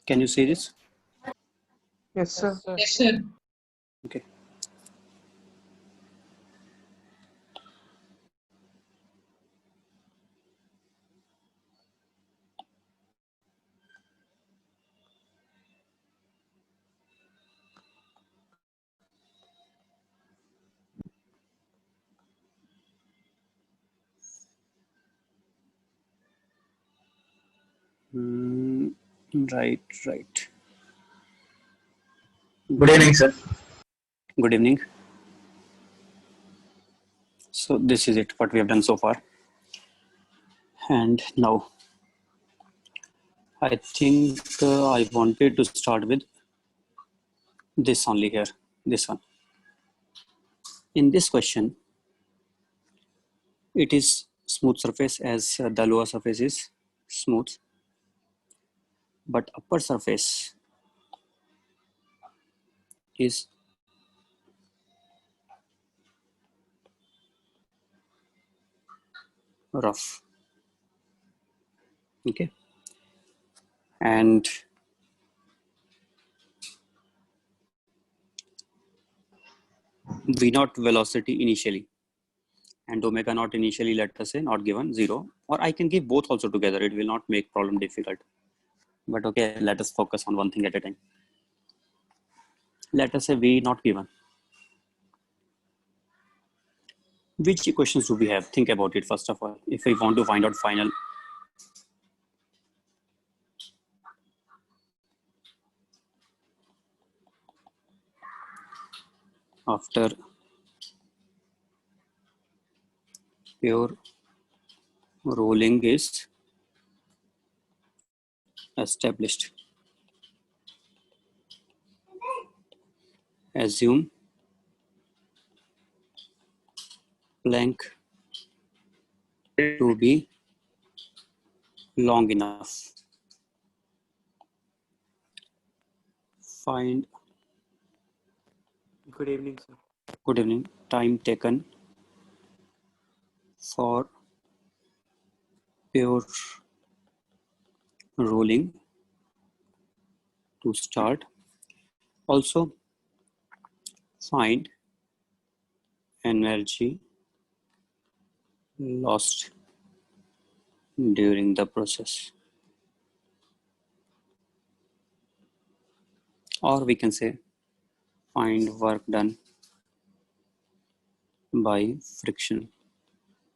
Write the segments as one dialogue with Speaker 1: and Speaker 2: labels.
Speaker 1: Can you see this?
Speaker 2: Yes, sir.
Speaker 3: Yes, sir.
Speaker 1: Okay. Right.
Speaker 3: Good evening, sir.
Speaker 1: Good evening. So this is it, what we have done so far. And now, I think I wanted to start with this only here, this one. In this question, it is smooth surface as the lower surface is smooth, but upper surface is rough. Okay. And v naught velocity initially and omega naught initially, let us say, not given 0, or I can give both also together. It will not make problem difficult. But okay, let us focus on one thing at a time. Let us say v not given. Which equations do we have? Think about it first of all. If we want to find out final after pure rolling is established, assume Planck to be long enough. Find,
Speaker 2: Good evening, sir.
Speaker 1: good evening, time taken for pure rolling to start. Also find energy lost during the process, or we can say find work done by friction.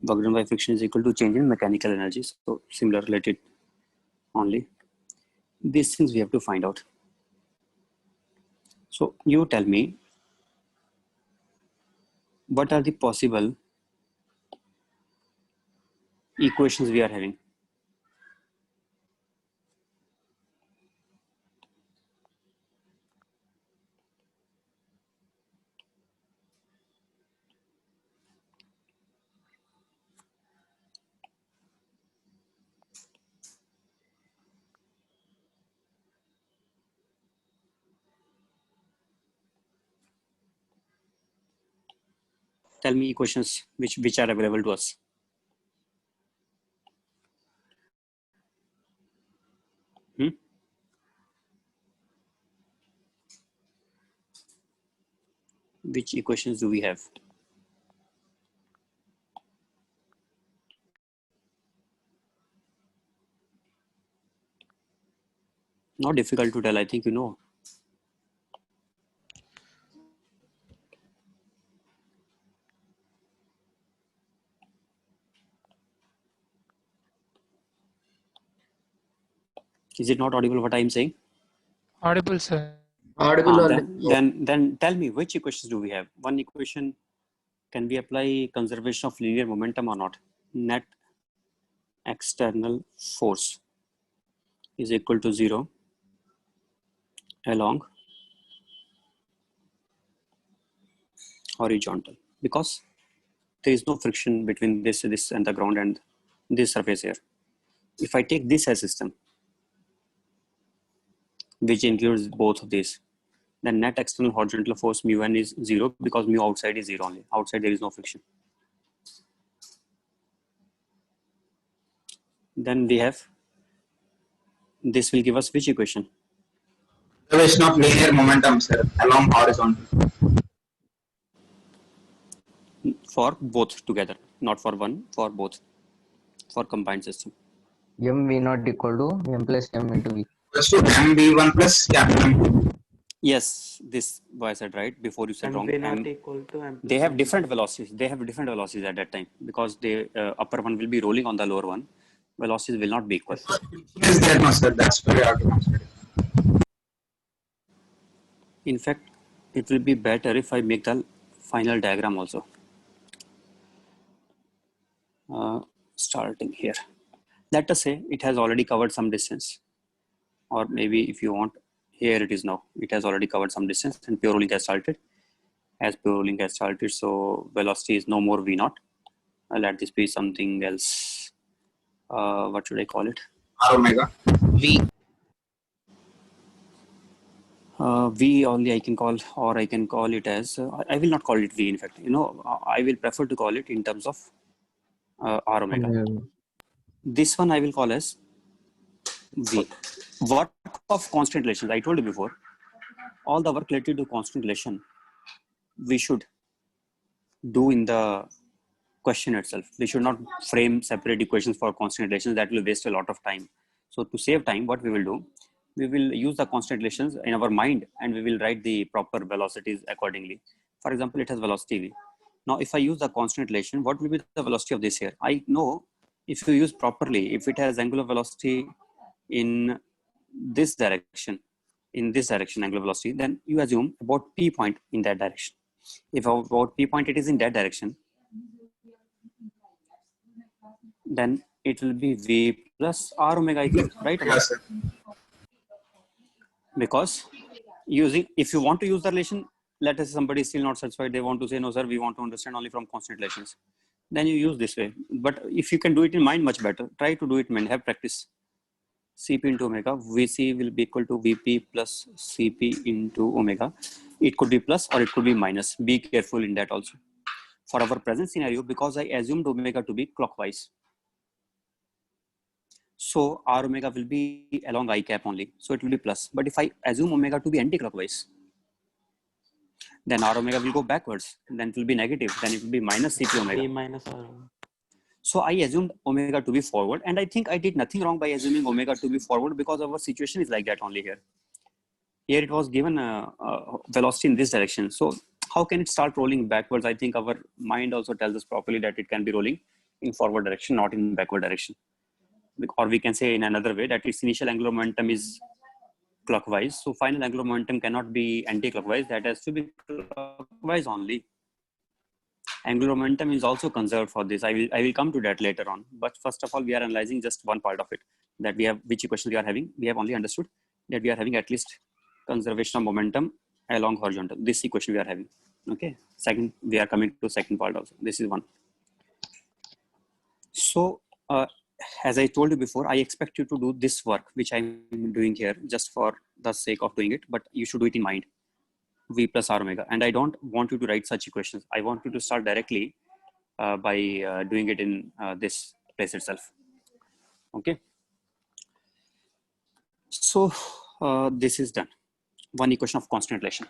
Speaker 1: Work done by friction is equal to change in mechanical energy. So similar related only. These things we have to find out. So you tell me, what are the possible equations we are having? Tell me equations which are available to us. Which equations do we have? Not difficult to tell, I think you know. Is it not audible what I am saying?
Speaker 2: Audible, sir.
Speaker 3: Audible.
Speaker 1: Then tell me, which equations do we have? One equation, can we apply conservation of linear momentum or not? Net external force is equal to 0 along horizontal, because there is no friction between this and the ground and this surface here. If I take this as system, which includes both of these, then net external horizontal force mu n is 0, because mu outside is 0 only. Outside there is no friction. Then we have, this will give us which equation?
Speaker 3: Conservation of linear momentum, sir, along horizontal.
Speaker 1: For both together, not for one, for both, for combined system.
Speaker 4: M V naught equal to M plus M into V.
Speaker 3: Equals to MV1 plus M2.
Speaker 1: Yes, this I said right before you said wrong.
Speaker 5: MV not equal to M plus
Speaker 1: They have
Speaker 5: M
Speaker 1: different
Speaker 5: into V.
Speaker 1: velocities. They have different velocities at that time because the upper one will be rolling on the lower one. Velocities will not be equal.
Speaker 3: Yes, there, no, sir. That's very hard to consider.
Speaker 1: In fact, it will be better if I make the final diagram also. Starting here. Let us say it has already covered some distance, or maybe if you want, here it is now. It has already covered some distance and pure rolling has started. As pure rolling has started, so velocity is no more V naught. Let this be something else. What should I call it?
Speaker 3: R omega. V.
Speaker 1: V only I can call, or I can call it as, I will not call it V in fact. You know, I will prefer to call it in terms of R omega. This one I will call as V. Work of constant relations, I told you before, all the work related to constant relation, we should do in the question itself. We should not frame separate equations for constant relations. That will waste a lot of time. So to save time, what we will do, we will use the constant relations in our mind and we will write the proper velocities accordingly. For example, it has velocity V. Now, if I use the constant relation, what will be the velocity of this here? I know if you use properly, if it has angular velocity in this direction, angular velocity, then you assume about P point in that direction. If about P point it is in that direction, then it will be V plus R omega, I think, right?
Speaker 3: Yes, sir.
Speaker 1: Because using, if you want to use the relation, let us say somebody is still not satisfied, they want to say, no sir, we want to understand only from constant relations, then you use this way. But if you can do it in mind, much better. Try to do it in mind, have practice. Cp into omega, Vc will be equal to Vp plus Cp into omega. It could be plus or it could be minus. Be careful in that also. For our present scenario, because I assumed omega to be clockwise, so R omega will be along I cap only. So it will be plus. But if I assume omega to be anti-clockwise, then R omega will go backwards. Then it will be negative. Then it will be minus Cp omega.
Speaker 5: V minus R omega.
Speaker 1: So I assumed omega to be forward. And I think I did nothing wrong by assuming omega to be forward because our situation is like that only here. Here it was given a velocity in this direction. So how can it start rolling backwards? I think our mind also tells us properly that it can be rolling in forward direction, not in backward direction. Or we can say in another way that its initial angular momentum is clockwise. So final angular momentum cannot be anti-clockwise. That has to be clockwise only. Angular momentum is also conserved for this. I will come to that later on. But first of all, we are analyzing just one part of it. That we have, which equation we are having. We have only understood that we are having at least conservation of momentum along horizontal. This equation we are having. Okay. Second, we are coming to second part also. This is one. So as I told you before, I expect you to do this work, which I'm doing here just for the sake of doing it, but you should do it in mind. V plus R omega. And I don't want you to write such equations. I want you to start directly by doing it in this place itself. Okay. So this is done. One equation of constant relation.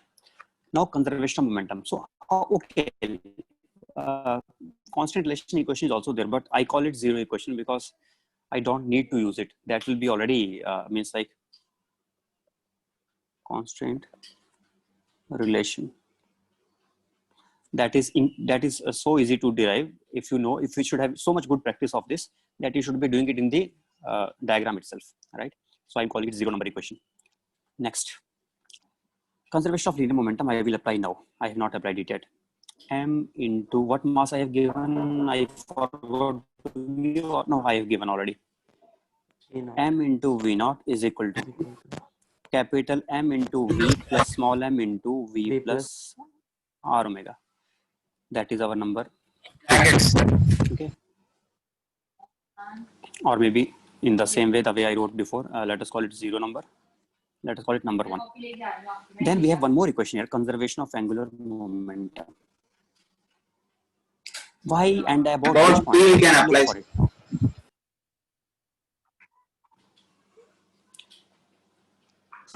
Speaker 1: Now conservation of momentum. So okay, constant relation equation is also there, but I call it zero equation because I don't need to use it. That will be already means like constant relation. That is so easy to derive. If you know, if you should have so much good practice of this, that you should be doing it in the diagram itself, right? So I'm calling it zero number equation. Next, conservation of linear momentum I will apply now. I have not applied it yet. M into what mass I have given, I forgot to give, no, I have given already. M into V naught is equal to capital M into V plus small m into V plus R omega. That is our number. Okay. Or maybe in the same way, the way I wrote before, let us call it zero number. Let us call it number one. Then we have one more equation here, conservation of angular momentum. Why and about which point?
Speaker 3: P can apply.
Speaker 1: For it.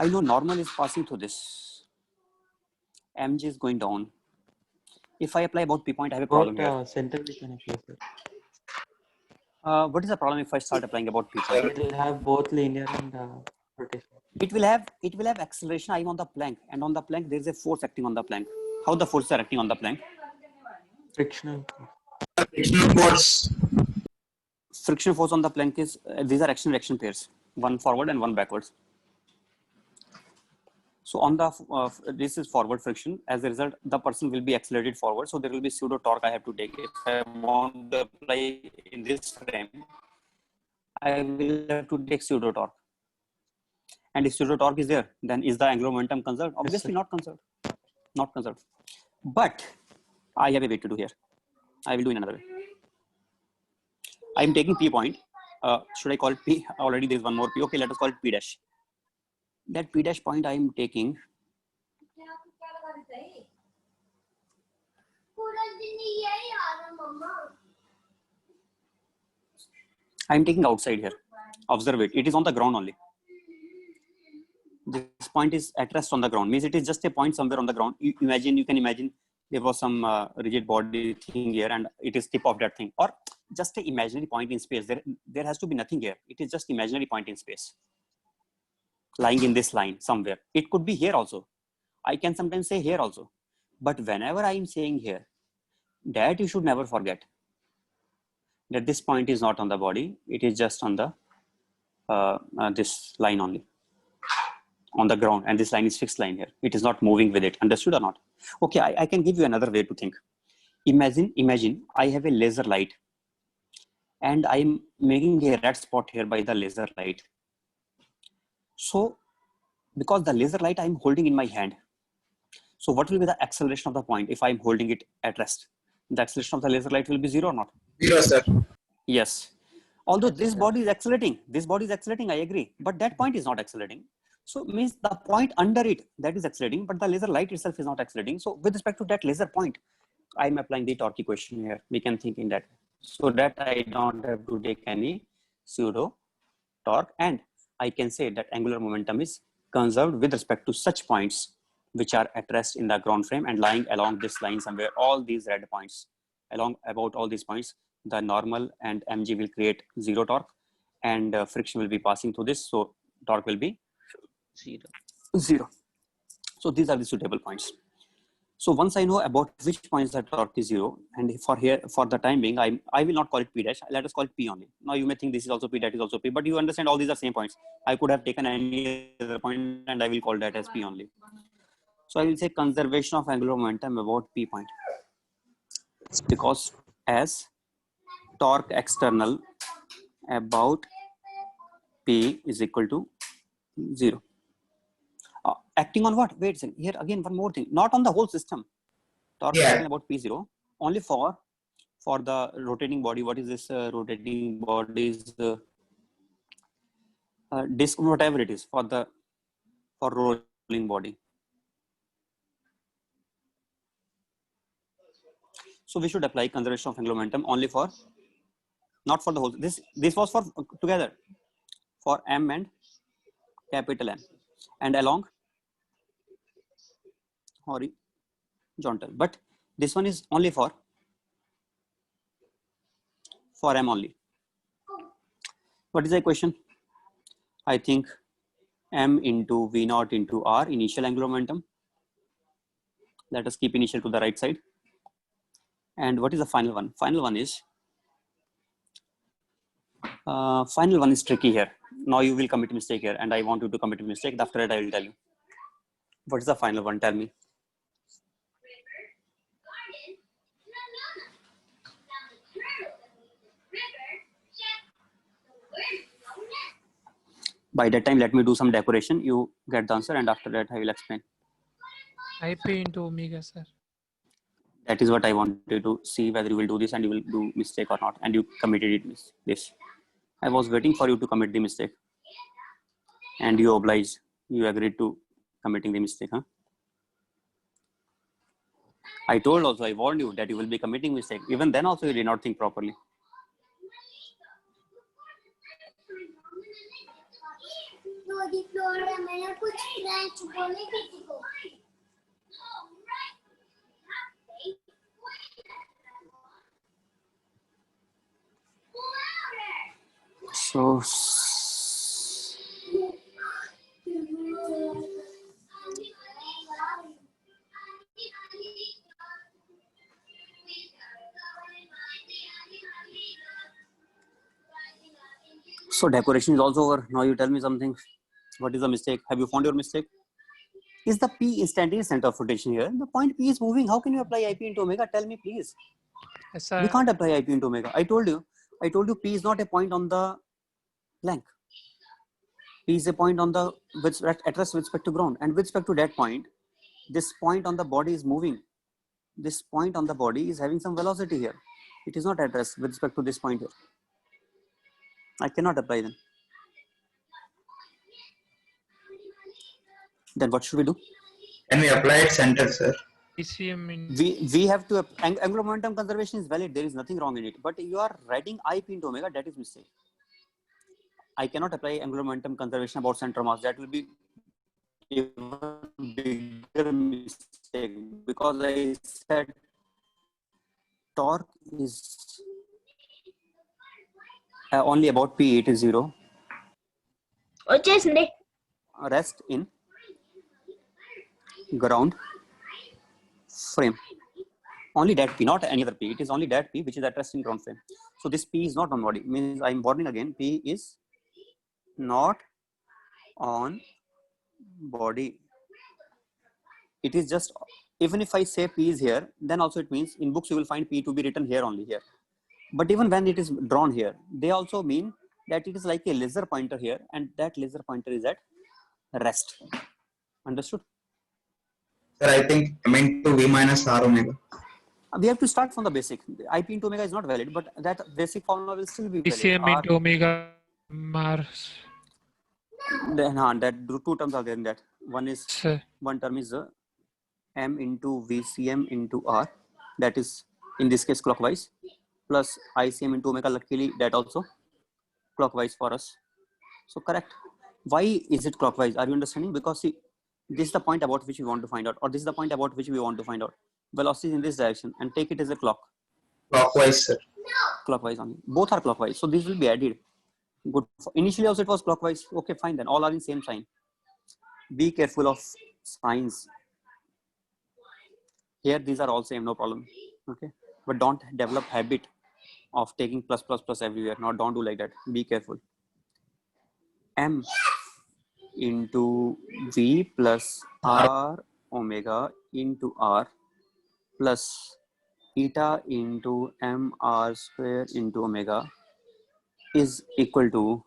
Speaker 1: I know normal is passing through this. Mg is going down. If I apply about P point, I have a problem
Speaker 5: Both
Speaker 1: here.
Speaker 5: center we can apply, sir.
Speaker 1: What is the problem if I start applying about P point?
Speaker 5: It will have both linear and rotation.
Speaker 1: It will have acceleration. I'm on the plank, and on the plank there is a force acting on the plank. How the forces are acting on the plank?
Speaker 5: Frictional.
Speaker 3: Frictional force.
Speaker 1: Friction force on the plank is these are action reaction pairs, one forward and one backwards. So on the this is forward friction. As a result, the person will be accelerated forward. So there will be pseudo torque I have to take. If I want to apply in this frame, I will have to take pseudo torque. And if pseudo torque is there, then is the angular momentum conserved? Obviously
Speaker 5: sir.
Speaker 1: not conserved. Not conserved. But I have a way to do here. I will do in another way. I am taking P point. Should I call it P? Already there is one more P. Okay, let us call it P dash. That P dash point I am taking. I am taking outside here. Observe it. It is on the ground only. This point is at rest on the ground. Means it is just a point somewhere on the ground. You can imagine there was some rigid body thing here, and it is tip of that thing, or just an imaginary point in space. There has to be nothing here. It is just imaginary point in space, lying in this line somewhere. It could be here also. I can sometimes say here also. But whenever I am saying here, that you should never forget that this point is not on the body. It is just on the this line only, on the ground, and this line is fixed line here. It is not moving with it. Understood or not? Okay, I can give you another way to think. Imagine I have a laser light, and I'm making a red spot here by the laser light. So because the laser light I'm holding in my hand, so what will be the acceleration of the point if I'm holding it at rest? The acceleration of the laser light will be 0 or not?
Speaker 3: 0, sir.
Speaker 1: Yes. Although this body is accelerating, I agree, but that point is not accelerating. So means the point under it, that is accelerating, but the laser light itself is not accelerating. So with respect to that laser point, I'm applying the torque equation here. We can think in that, so that I don't have to take any pseudo torque, and I can say that angular momentum is conserved with respect to such points which are at rest in the ground frame and lying along this line somewhere. All these red points, along about all these points, the normal and mg will create 0 torque, and friction will be passing through this, so torque will be 0. So these are the suitable points. So once I know about which points the torque is 0, and for the time being, I will not call it P dash. Let us call it P only. Now you may think this is also P, that is also P, but you understand all these are same points. I could have taken any other point and I will call that as P only. So I will say conservation of angular momentum about P point, because as torque external about P is equal to 0. Acting on what? Wait a second. Here again, one more thing. Not on the whole system. Torque external about P0. Only for the rotating body. What is this rotating body's disc, whatever it is, for rolling body. So we should apply conservation of angular momentum only for, not for the whole. This was for together for M and capital M, and along horizontal. But this one is only for M only. What is the equation? I think M into V naught into R, initial angular momentum. Let us keep initial to the right side. And what is the final one? Final one is tricky here. Now you will commit a mistake here, and I want you to commit a mistake. After that, I will tell you. What is the final one? Tell me. By that time, let me do some decoration. You get the answer, and after that, I will explain.
Speaker 2: IP into omega, sir.
Speaker 1: That is what I wanted to see, whether you will do this and you will do mistake or not. And you committed it, this. I was waiting for you to commit the mistake. And you obliged. You agreed to committing the mistake, huh? I told also, I warned you that you will be committing mistake. Even then also, you did not think properly.
Speaker 6: मैंने कुछ French बोले किसी को
Speaker 1: So so decoration is also over. Now you tell me something. What is the mistake? Have you found your mistake? Is the P instantaneous center of rotation here? The point P is moving. How can you apply IP into omega? Tell me, please.
Speaker 2: Yes,
Speaker 1: We
Speaker 2: sir.
Speaker 1: can't apply IP into omega. I told you P is not a point on the blank. P is a point on the at rest with respect to ground, and with respect to that point, this point on the body is moving. This point on the body is having some velocity here. It is not at rest with respect to this point here. I cannot apply them. Then what should we do?
Speaker 3: Can we apply it center, sir?
Speaker 2: ECM in
Speaker 1: We have to angular momentum conservation is valid. There is nothing wrong in it. But you are writing IP into omega. That is mistake. I cannot apply angular momentum conservation about center mass. That will be even bigger mistake because I said torque is only about P. It is 0.
Speaker 6: వచ్చేసింది
Speaker 1: Rest in ground frame. Only that P, not any other P. It is only that P which is at rest in ground frame. So this P is not on body. Means I am warning again. P is not on body. It is just, even if I say P is here, then also it means in books you will find P to be written here only here. But even when it is drawn here, they also mean that it is like a laser pointer here, and that laser pointer is at rest. Understood?
Speaker 3: Sir, I think M into V minus R omega.
Speaker 1: We have to start from the basic. IP into omega is not valid, but that basic formula will still be valid.
Speaker 2: ECM into omega Mars.
Speaker 1: Then that two terms are there in that.
Speaker 2: Sir.
Speaker 1: One term is M into VCM into R. That is in this case clockwise, plus ICM into omega. Luckily that also clockwise for us. So correct. Why is it clockwise? Are you understanding? Because see, this is the point about which we want to find out, or this is the point about which we want to find out. Velocity is in this direction, and take it as a clock.
Speaker 3: Clockwise, sir.
Speaker 1: Clockwise only. Both are clockwise. So this will be added. Good. Initially also it was clockwise. Okay, fine then. All are in same sign. Be careful of signs. Here these are all same, no problem. Okay, but don't develop habit of taking plus plus plus everywhere. Now don't do like that. Be careful. M into V plus R omega into R plus eta into MR square into omega is equal to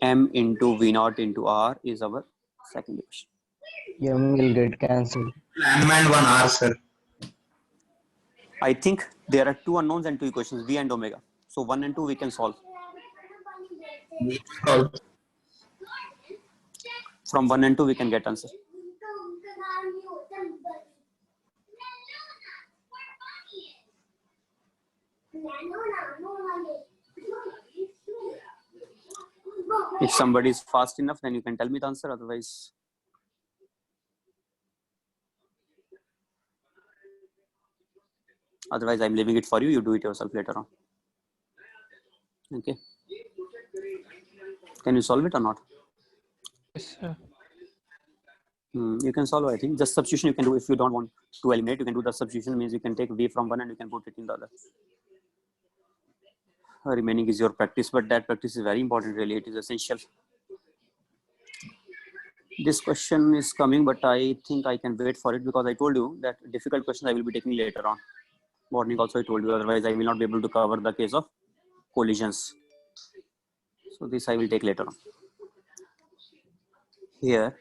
Speaker 1: M into V naught into R is our second equation.
Speaker 4: M will get cancelled.
Speaker 3: M and 1 R, sir.
Speaker 1: I think there are two unknowns and two equations, V and omega. So 1 and 2 we can solve. From 1 and 2 we can get answer. If somebody is fast enough, then you can tell me the answer. Otherwise, I'm leaving it for you. You do it yourself later on. Okay. Can you solve it or not?
Speaker 2: Yes, sir.
Speaker 1: You can solve, I think. Just substitution you can do if you don't want to eliminate. You can do the substitution, means you can take V from one and you can put it in the other. Remaining is your practice, but that practice is very important, really. It is essential. This question is coming, but I think I can wait for it because I told you that difficult questions I will be taking later on. Morning also I told you, otherwise I will not be able to cover the case of collisions. So this I will take later on. Here,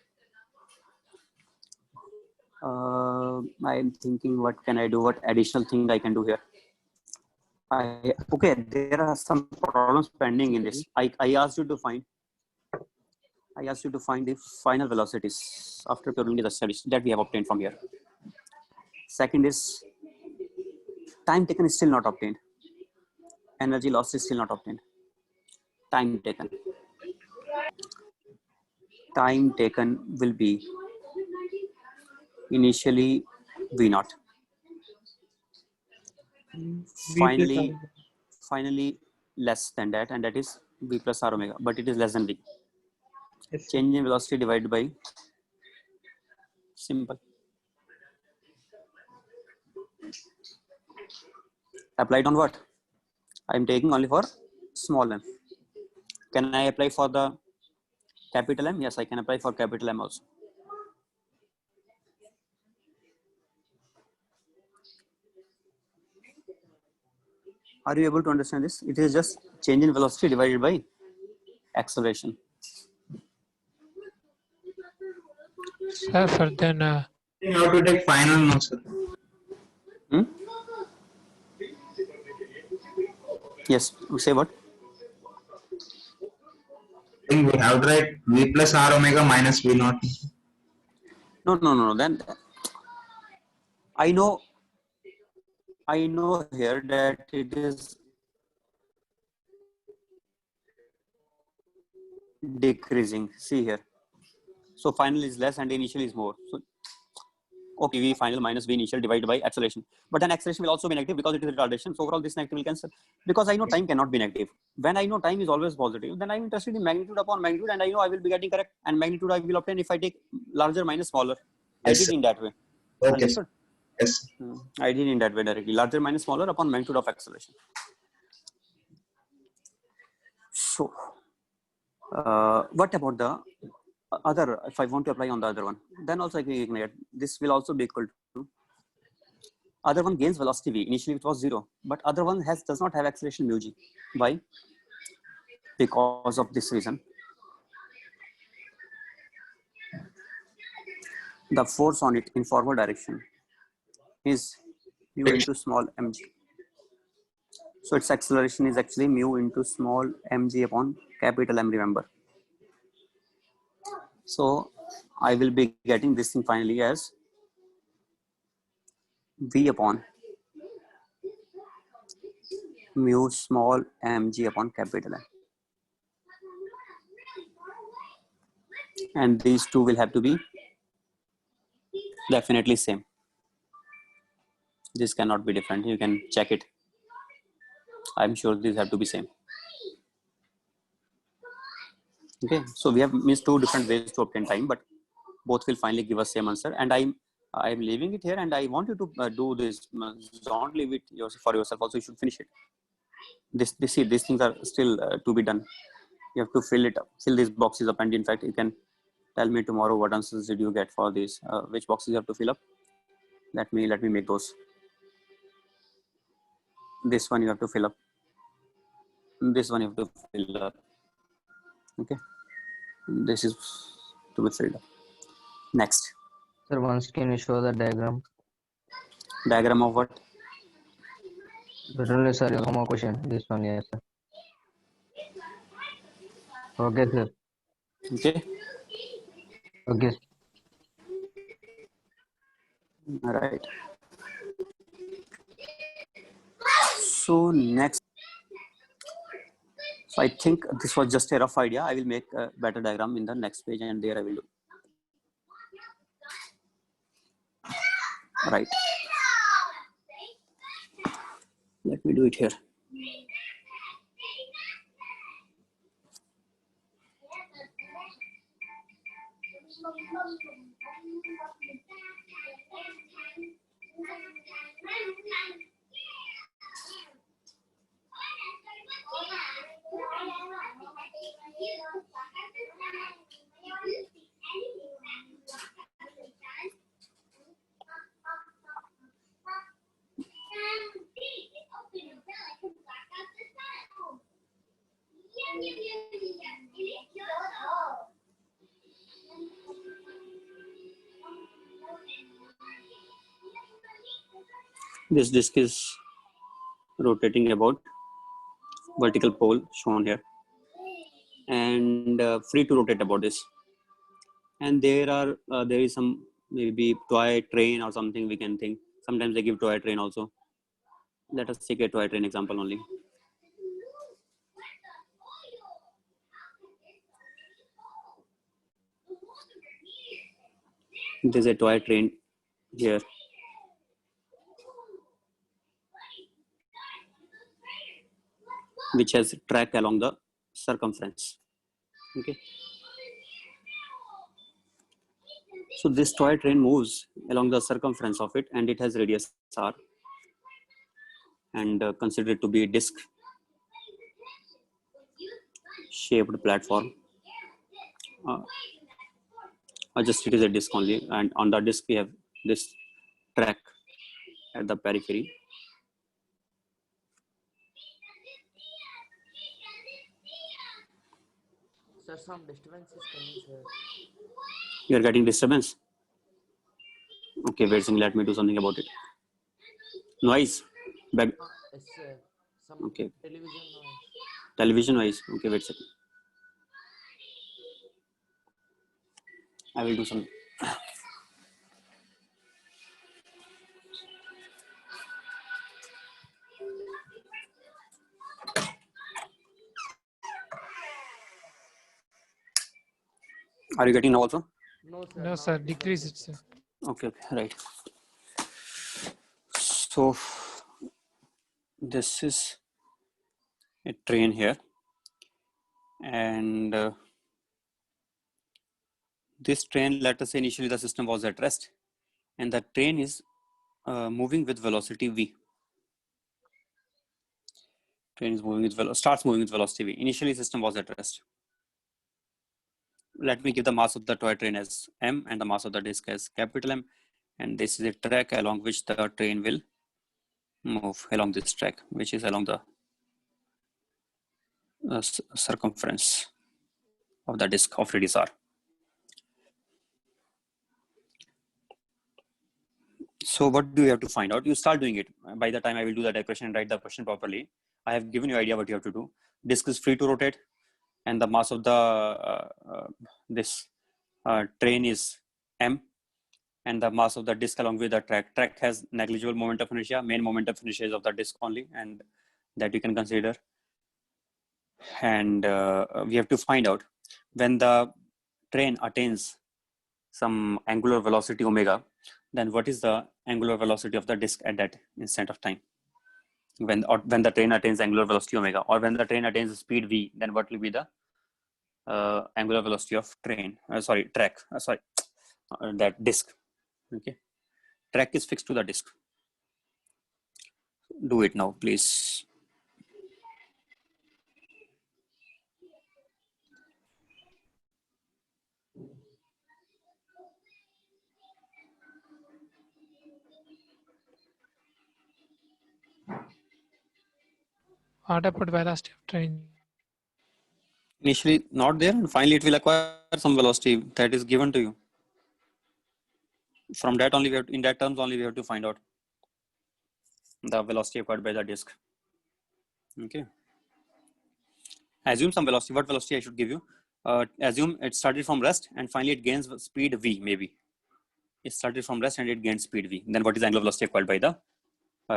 Speaker 1: I am thinking what can I do, what additional thing I can do here. Okay, there are some problems pending in this. I asked you to find the final velocities after purely the studies that we have obtained from here. Second is time taken is still not obtained. Energy loss is still not obtained. Time taken. time taken will be initially v naught. Finally less than that, and that is v plus r omega, but it is less than v.
Speaker 7: Yes, sir.
Speaker 1: Change in velocity divided by simple. Applied on what? I am taking only for small m. Can I apply for the capital M? Yes, I can apply for capital M also. Are you able to understand this? It is just change in velocity divided by acceleration.
Speaker 2: Sir, for then
Speaker 3: You have to take final notes, sir.
Speaker 1: Hmm? Yes, say what?
Speaker 3: I think we have to write v plus r omega minus v naught.
Speaker 1: No. Then I know here that it is decreasing. See here. So final is less and initial is more. So okay, v final minus v initial divided by acceleration. But then acceleration will also be negative because it is retardation. So overall this negative will cancel. Because I know time cannot be negative. When I know time is always positive, then I'm interested in magnitude upon magnitude, and I know I will be getting correct. And magnitude I will obtain if I take larger minus smaller. I
Speaker 3: Yes,
Speaker 1: did
Speaker 3: sir.
Speaker 1: in that way.
Speaker 3: Okay,
Speaker 1: Understood?
Speaker 3: yes.
Speaker 1: I did in that way directly. Larger minus smaller upon magnitude of acceleration. So, what about the other? If I want to apply on the other one, then also I can ignite. This will also be equal to other one gains velocity v. Initially it was 0, but other one does not have acceleration mu g. Why? Because of this reason. The force on it in forward direction is mu into small mg. So its acceleration is actually mu into small mg upon capital M, remember. So I will be getting this thing finally as v upon mu small mg upon capital M. And these two will have to be definitely same. This cannot be different. You can check it. I'm sure these have to be same. Okay, so we have missed two different ways to obtain time, but both will finally give us same answer. And I'm leaving it here, and I want you to do this. Don't leave it for yourself. Also, you should finish it. These things are still to be done. You have to fill these boxes up, and in fact, you can tell me tomorrow what answers did you get for these. Which boxes you have to fill up. Let me make those. This one you have to fill up. This one you have to fill up. Okay. This is to be filled up. Next.
Speaker 4: Sir, once can you show the diagram?
Speaker 1: Diagram of what?
Speaker 4: Literally, sir, one more question. This one, yes, sir. Okay, sir.
Speaker 1: Okay.
Speaker 4: Okay.
Speaker 1: All right. So next, so I think this was just a rough idea. I will make a better diagram in the next page, and there I will do. All right. Let me do it here. This disk is rotating about vertical pole shown here, and free to rotate about this. And there is some maybe toy train or something we can think. Sometimes they give toy train also. Let us take a toy train example only. There's a toy train here. Which has track along the circumference. Okay. So this toy train moves along the circumference of it, and it has radius r, and consider it to be a disc shaped platform. Just it is a disc only, and on the disc we have this track at the periphery.
Speaker 5: Sir, some disturbance is coming, sir.
Speaker 1: You are getting disturbance. Okay, wait a second, let me do something about it. Noise. Back.
Speaker 5: Yes, sir. Some
Speaker 1: Okay.
Speaker 5: television noise.
Speaker 1: Television noise. Okay, wait a second. I will do something. Are you getting now also?
Speaker 5: No, sir.
Speaker 2: No,
Speaker 5: now
Speaker 2: sir.
Speaker 5: it is
Speaker 2: Decrease
Speaker 5: okay.
Speaker 2: it, sir.
Speaker 1: Okay, right. So this is a train here, and this train, let us say initially the system was at rest, and the train is moving with velocity v. Train is moving with starts moving with velocity v. Initially, system was at rest. Let me give the mass of the toy train as m and the mass of the disk as capital M, and this is a track along which the train will move along this track, which is along the circumference of the disk of radius r. So what do you have to find out? You start doing it. By the time I will do the equation and write the question properly, I have given you idea what you have to do. Disk is free to rotate, and the mass of the this train is m, and the mass of the disk along with the track. Track has negligible moment of inertia. Main moment of inertia is of the disk only, and that you can consider. And we have to find out when the train attains some angular velocity omega, then what is the angular velocity of the disk at that instant of time? When the train attains angular velocity omega, or when the train attains speed v, then what will be the angular velocity of train? Track. That disk. Okay, track is fixed to the disk. Do it now, please.
Speaker 2: What about velocity of train?
Speaker 1: Initially not there, and finally it will acquire some velocity that is given to you. From that only in that terms only we have to find out the velocity acquired by the disk. Okay. Assume some velocity. What velocity I should give you? Assume it started from rest and finally it gains speed v. Maybe it started from rest and it gained speed v. Then what is the angular velocity acquired by the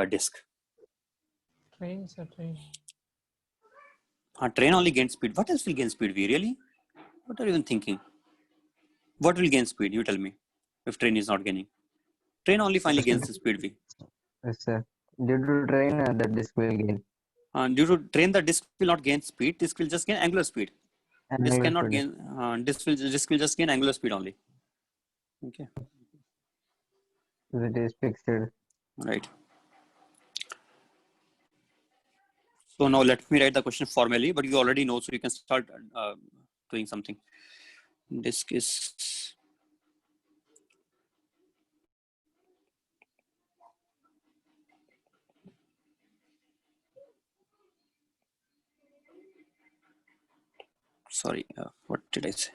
Speaker 1: disk?
Speaker 2: Train, sir, train.
Speaker 1: Train only gains speed. What else will gain speed v? Really? What are you even thinking? What will gain speed? You tell me. If train is not gaining, train only finally gains the speed v.
Speaker 4: Yes, sir. Due to train, the disk will gain.
Speaker 1: Due to train, the disk will not gain speed. Disk will just gain angular speed. Disk
Speaker 4: Angular
Speaker 1: cannot
Speaker 4: speed.
Speaker 1: gain. Disk will just gain angular speed only. Okay.
Speaker 4: It is fixed.
Speaker 1: Right. So now let me write the question formally, but you already know, so you can start doing something. Disk is sorry. What did I say?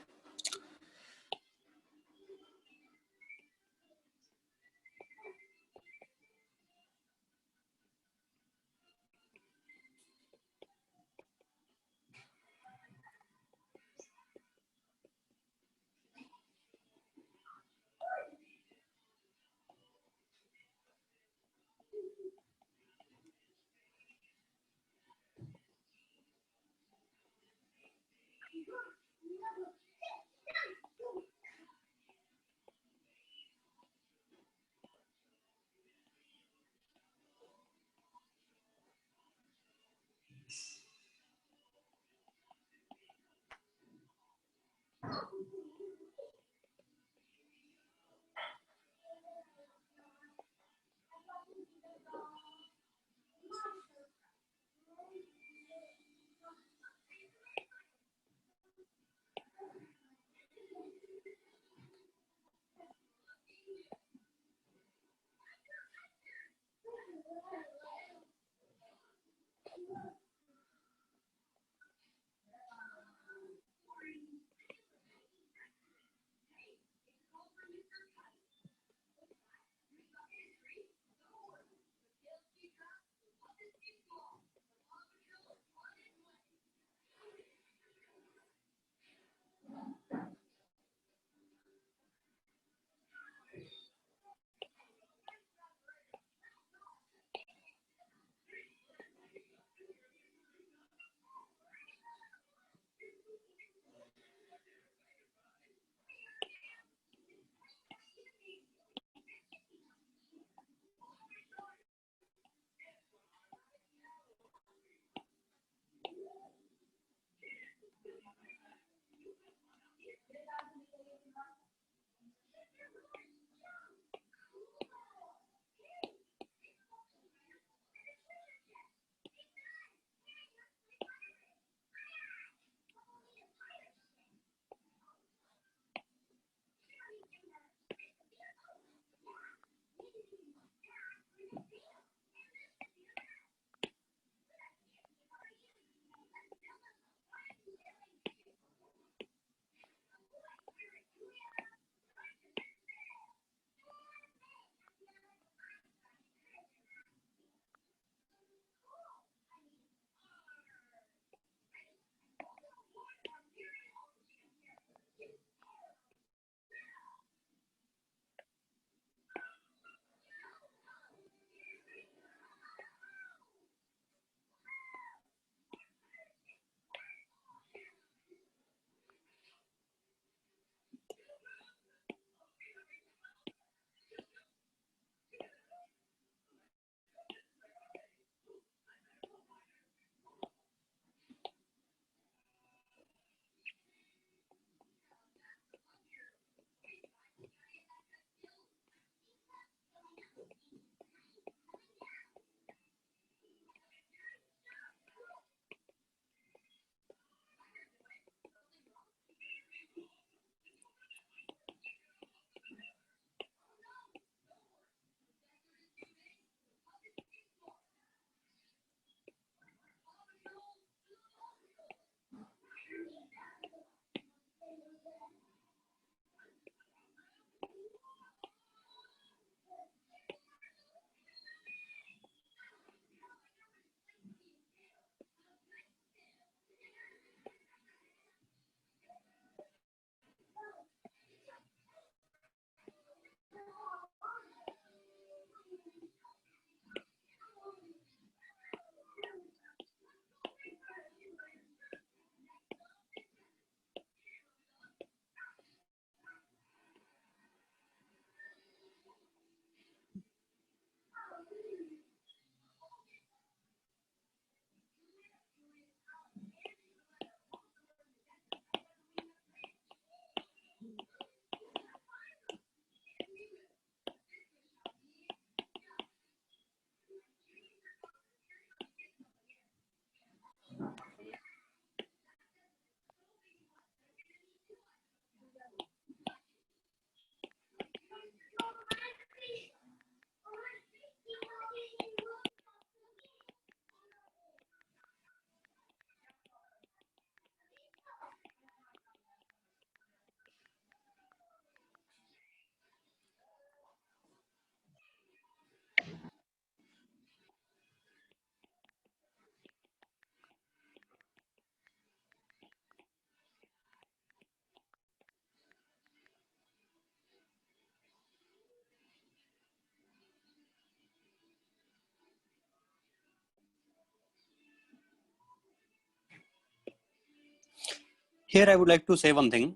Speaker 1: Here I would like to say one thing.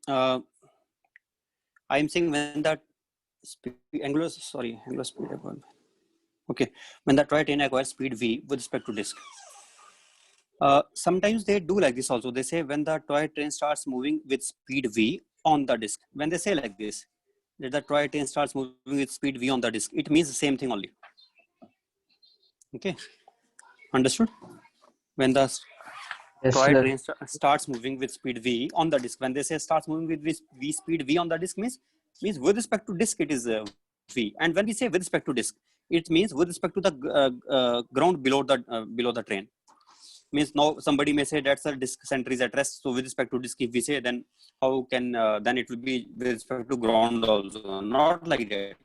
Speaker 1: I am saying when that angular speed. Okay, when the toy train acquires speed v with respect to disk. Sometimes they do like this also. They say when the toy train starts moving with speed v on the disk. When they say like this, that the toy train starts moving with speed v on the disk, it means the same thing only. Okay, understood? When the
Speaker 4: Yes,
Speaker 1: toy
Speaker 4: sir.
Speaker 1: train starts moving with speed v on the disk, when they say starts moving with v speed v on the disk, means with respect to disk it is v, and when we say with respect to disk, it means with respect to the ground below the train. Means now somebody may say that's a disk center is at rest, so with respect to disk, if we say, then how can then it will be with respect to ground also? Not like that.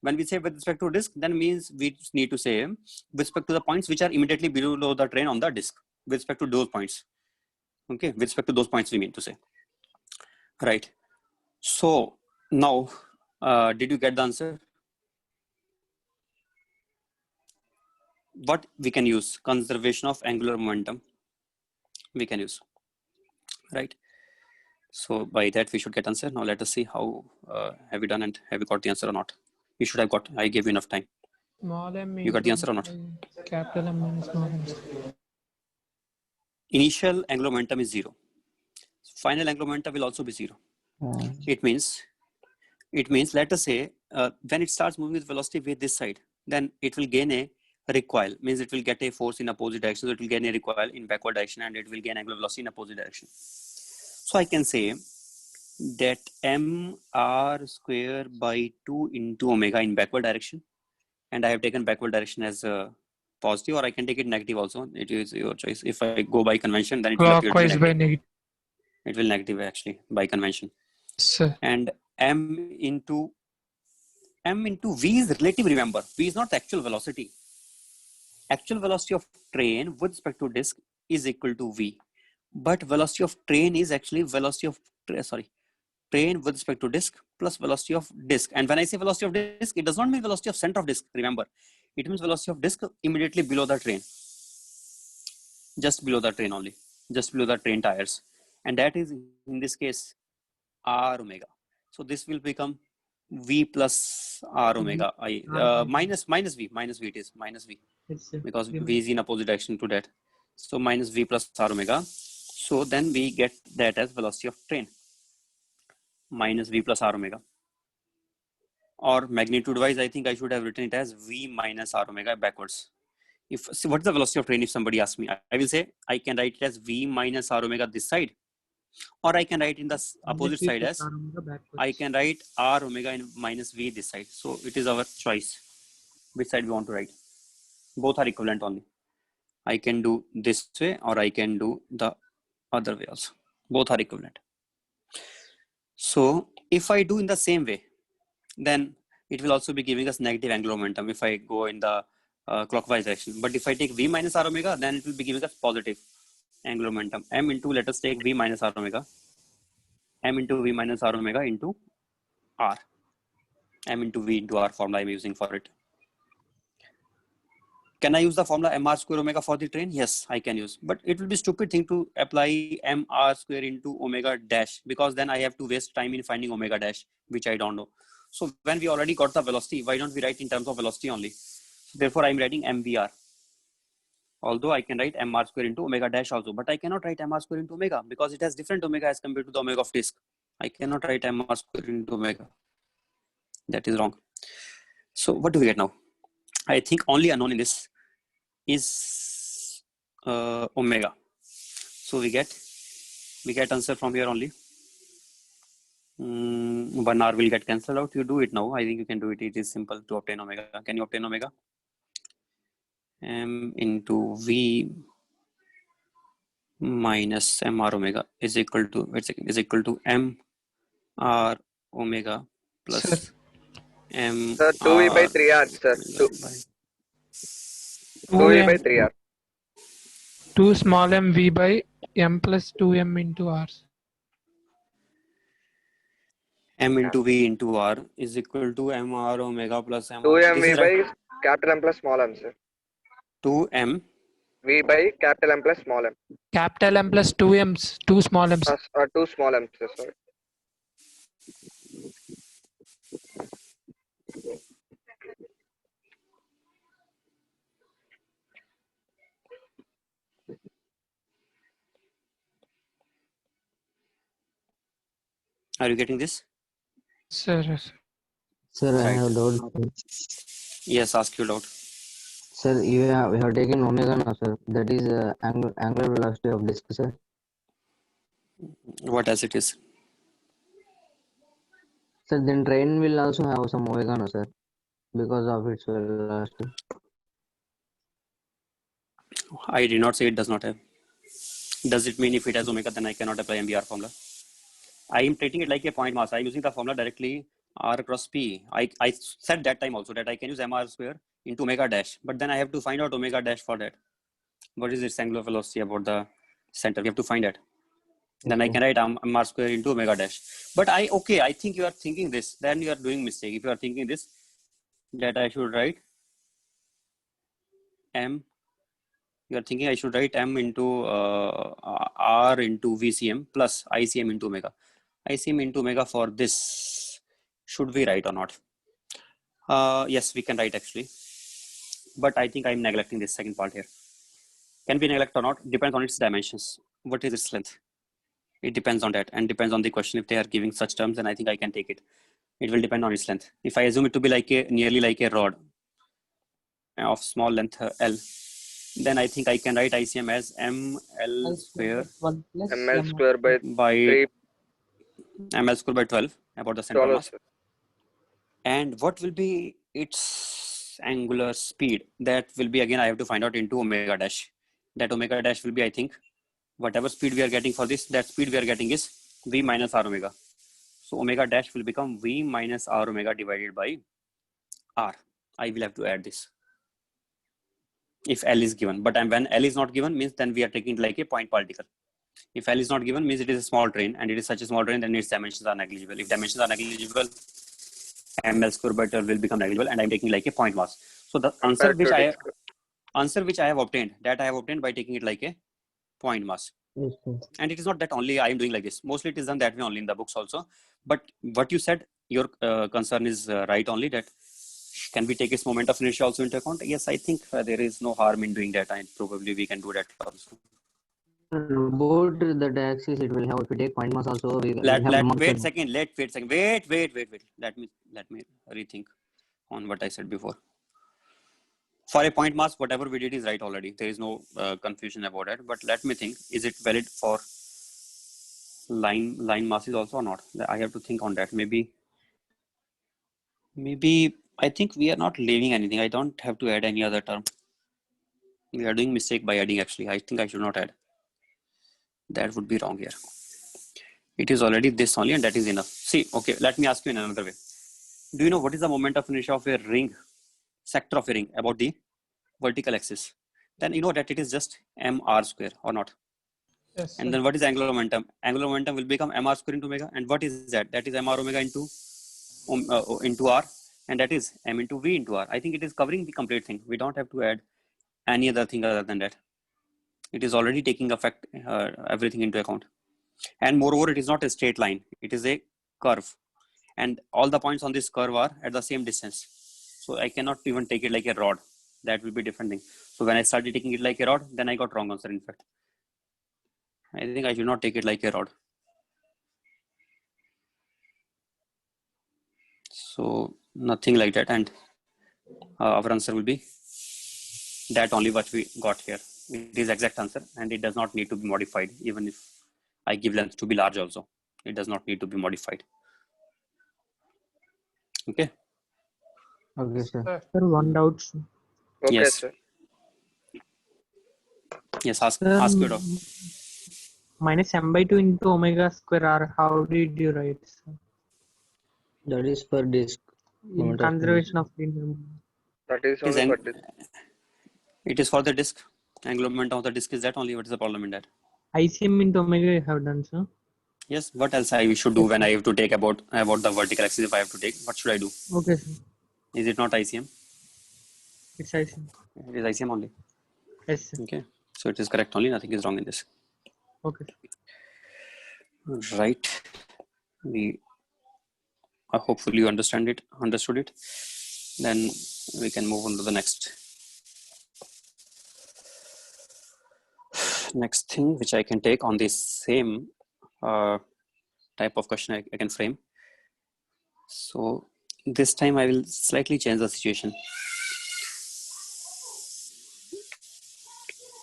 Speaker 1: When we say with respect to disk, then means we need to say with respect to the points which are immediately below the train on the disk, with respect to those points. Okay, with respect to those points we mean to say. Right. So now, did you get the answer? What we can use? Conservation of angular momentum. We can use. Right. So by that we should get answer. Now let us see how have we done and have we got the answer or not. You should have got. I gave you enough time.
Speaker 2: Small m.
Speaker 1: You got the answer or not?
Speaker 2: Capital M minus small m.
Speaker 1: Initial angular momentum is 0. Final angular momentum will also be 0. It means let us say when it starts moving with velocity with this side, then it will gain a recoil, means it will get a force in opposite direction, so it will gain a recoil in backward direction, and it will gain angular velocity in opposite direction. So I can say that mr square by 2 into omega in backward direction, and I have taken backward direction as positive, or I can take it negative also. It is your choice. If I go by convention, then it will appear to be
Speaker 2: Clockwise by
Speaker 1: negative.
Speaker 2: negative.
Speaker 1: It will negative actually by convention.
Speaker 2: Sir.
Speaker 1: And m into v is relative. Remember, v is not the actual velocity. Actual velocity of train with respect to disk is equal to v, but velocity of train is actually velocity of train with respect to disk plus velocity of disk. And when I say velocity of disk, it does not mean velocity of center of disk. Remember, it means velocity of disk immediately below the train, just below the train only, just below the train tires, and that is in this case r omega. So this will become v plus r omega minus v it is minus v, because v is in opposite direction to that. So minus v plus r omega. So then we get that as velocity of train minus v plus r omega. Or magnitude wise, I think I should have written it as v minus r omega backwards. So what's the velocity of train? If somebody asks me, I will say I can write it as v minus r omega this side, or I can write in the opposite side as I can write r omega in minus v this side. So it is our choice which side we want to write. Both are equivalent only. I can do this way or I can do the other way also. Both are equivalent. So if I do in the same way, then it will also be giving us negative angular momentum if I go in the clockwise direction. But if I take v minus r omega, then it will be giving us positive angular momentum. M into, let us take v minus r omega. M into v minus r omega into r. M into v into r formula I'm using for it. Can I use the formula mr square omega for the train? Yes, I can use. But it will be stupid thing to apply mr square into omega dash, because then I have to waste time in finding omega dash, which I don't know. So when we already got the velocity, why don't we write in terms of velocity only? Therefore, I'm writing mvr. Although I can write mr square into omega dash also, but I cannot write mr square into omega because it has different omega as compared to the omega of disk. I cannot write mr square into omega. That is wrong. So what do we get now? I think only unknown in this is omega. So we get answer from here only. 1 hour will get cancelled out. You do it now. I think you can do it. It is simple to obtain omega. Can you obtain omega? M into v minus mr omega is equal to, wait a second, is equal to m r omega plus
Speaker 2: Sir.
Speaker 1: m.
Speaker 7: Sir, 2v by 3r, sir. 2v by 3r.
Speaker 2: 2 small m v by m plus 2m into r.
Speaker 1: M into v into r is equal to m r omega plus m.
Speaker 7: 2m
Speaker 1: This
Speaker 7: v
Speaker 1: is
Speaker 7: by
Speaker 1: right.
Speaker 7: capital M plus small m, sir.
Speaker 1: 2m
Speaker 7: V by capital M plus small m.
Speaker 2: Capital M plus 2 M's, 2 small M's.
Speaker 7: Two small m's, sorry.
Speaker 1: Are you getting this?
Speaker 2: Sir, yes.
Speaker 4: Sir, I
Speaker 1: Right.
Speaker 4: have doubt.
Speaker 1: Yes, ask your doubt.
Speaker 4: Sir, we have taken omega now, sir. That is angular velocity of disk, sir.
Speaker 1: What else it is?
Speaker 4: Sir, then train will also have some omega now, sir, because of its velocity.
Speaker 1: I did not say it does not have. Does it mean if it has omega, then I cannot apply MBR formula? I am treating it like a point mass. I am using the formula directly R cross P. I said that time also that I can use MR square into omega dash, but then I have to find out omega dash for that. What is its angular velocity about the center? We have to find that. Then I can write MR square into omega dash. But I think you are thinking this. Then you are doing mistake. If you are thinking this, that I should write M. You are thinking I should write M into R into VCM plus ICM into omega. ICM into omega for this. Should we write or not? Yes, we can write actually. But I think I'm neglecting this second part here. Can we neglect or not? Depends on its dimensions. What is its length? It depends on that and depends on the question. If they are giving such terms, then I think I can take it. It will depend on its length. If I assume it to be like nearly like a rod of small length L, then I think I can write ICM as ML square
Speaker 7: ml square by
Speaker 1: by
Speaker 7: 3
Speaker 1: ML square by 12 about the center
Speaker 7: dollars.
Speaker 1: mass. And what will be its angular speed? That will be, again, I have to find out into omega dash. That omega dash will be, I think, whatever speed we are getting for this, that speed we are getting is V minus R omega. So omega dash will become V minus R omega divided by R. I will have to add this if L is given. But when L is not given, means then we are taking it like a point particle. If L is not given, means it is a small train, and it is such a small train, then its dimensions are negligible. If dimensions are negligible, ML square by 12 will become negligible, and I'm taking like a point mass. So the answer which I have obtained, that I have obtained by taking it like a point mass.
Speaker 4: Yes, sir.
Speaker 1: And it is not that only I am doing like this. Mostly it is done that way only in the books also. But what you said, your concern is right only, that can we take its moment of inertia also into account? Yes, I think there is no harm in doing that, and probably we can do that also.
Speaker 4: About the axis, it will have, if we take point mass also, we will have
Speaker 1: Wait a second. Wait. Let me rethink on what I said before. For a point mass, whatever we did is right already. There is no confusion about it. But let me think: is it valid for line masses also or not? I have to think on that. Maybe I think we are not leaving anything. I don't have to add any other term. We are doing mistake by adding actually. I think I should not add. That would be wrong here. It is already this only, and that is enough. See, okay, let me ask you in another way. Do you know what is the moment of inertia of a ring, sector of a ring about the vertical axis? Then you know that it is just mr square or not.
Speaker 2: Yes,
Speaker 1: And
Speaker 2: sir.
Speaker 1: then what is angular momentum? Angular momentum will become mr square into omega. And what is that? That is mr omega into r, and that is m into v into r. I think it is covering the complete thing. We don't have to add any other thing other than that. It is already taking effect everything into account. And moreover, it is not a straight line. It is a curve. And all the points on this curve are at the same distance. So I cannot even take it like a rod. That will be a different thing. So when I started taking it like a rod, then I got wrong answer, in fact. I think I should not take it like a rod. So nothing like that. And our answer will be that only what we got here. It is exact answer, and it does not need to be modified. Even if I give length to be large also, it does not need to be modified. Okay.
Speaker 4: Okay, sir.
Speaker 2: Sir, one doubt. Sir.
Speaker 7: Okay,
Speaker 1: Yes.
Speaker 7: sir.
Speaker 1: Yes, ask
Speaker 2: Sir,
Speaker 1: your doubt.
Speaker 2: minus m by 2 into omega square r. How did you write, sir?
Speaker 4: That is for disk.
Speaker 2: In
Speaker 4: Moment of
Speaker 2: conservation of linear momentum.
Speaker 7: That is
Speaker 1: It is,
Speaker 7: only for this.
Speaker 1: it is for the disk. Angular momentum of the disk is that only. What is the problem in that?
Speaker 2: ICM into omega you have done, sir.
Speaker 1: Yes. What else I should do when I have to take about the vertical axis? If I have to take, what should I do?
Speaker 2: Okay, sir.
Speaker 1: Is it not ICM?
Speaker 2: It's ICM.
Speaker 1: It is ICM only.
Speaker 2: Yes, sir.
Speaker 1: Okay. So it is correct only, nothing is wrong in this.
Speaker 2: Okay.
Speaker 1: Right. Hopefully you understood it. Then we can move on to the next thing, which I can take on this same type of question I can frame. So this time I will slightly change the situation.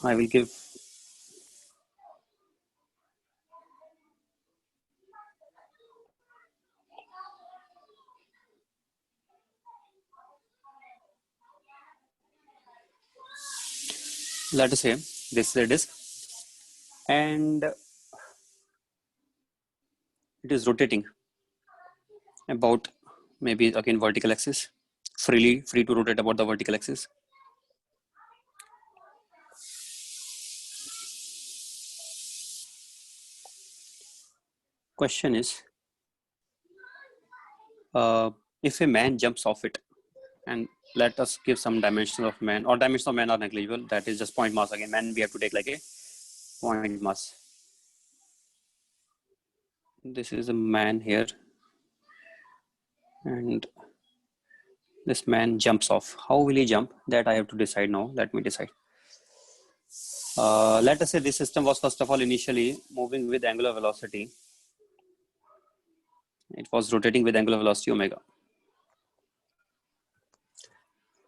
Speaker 1: I will give let us say this is a disk and it is rotating about maybe again vertical axis, free to rotate about the vertical axis. Question is, if a man jumps off it, and let us give some dimensions of man, or dimensions of man are negligible, that is just point mass. Again, man we have to take like a point mass. This is a man here, and this man jumps off. How will he jump? That I have to decide now. Let me decide. Let us say this system was first of all initially moving with angular velocity. It was rotating with angular velocity omega.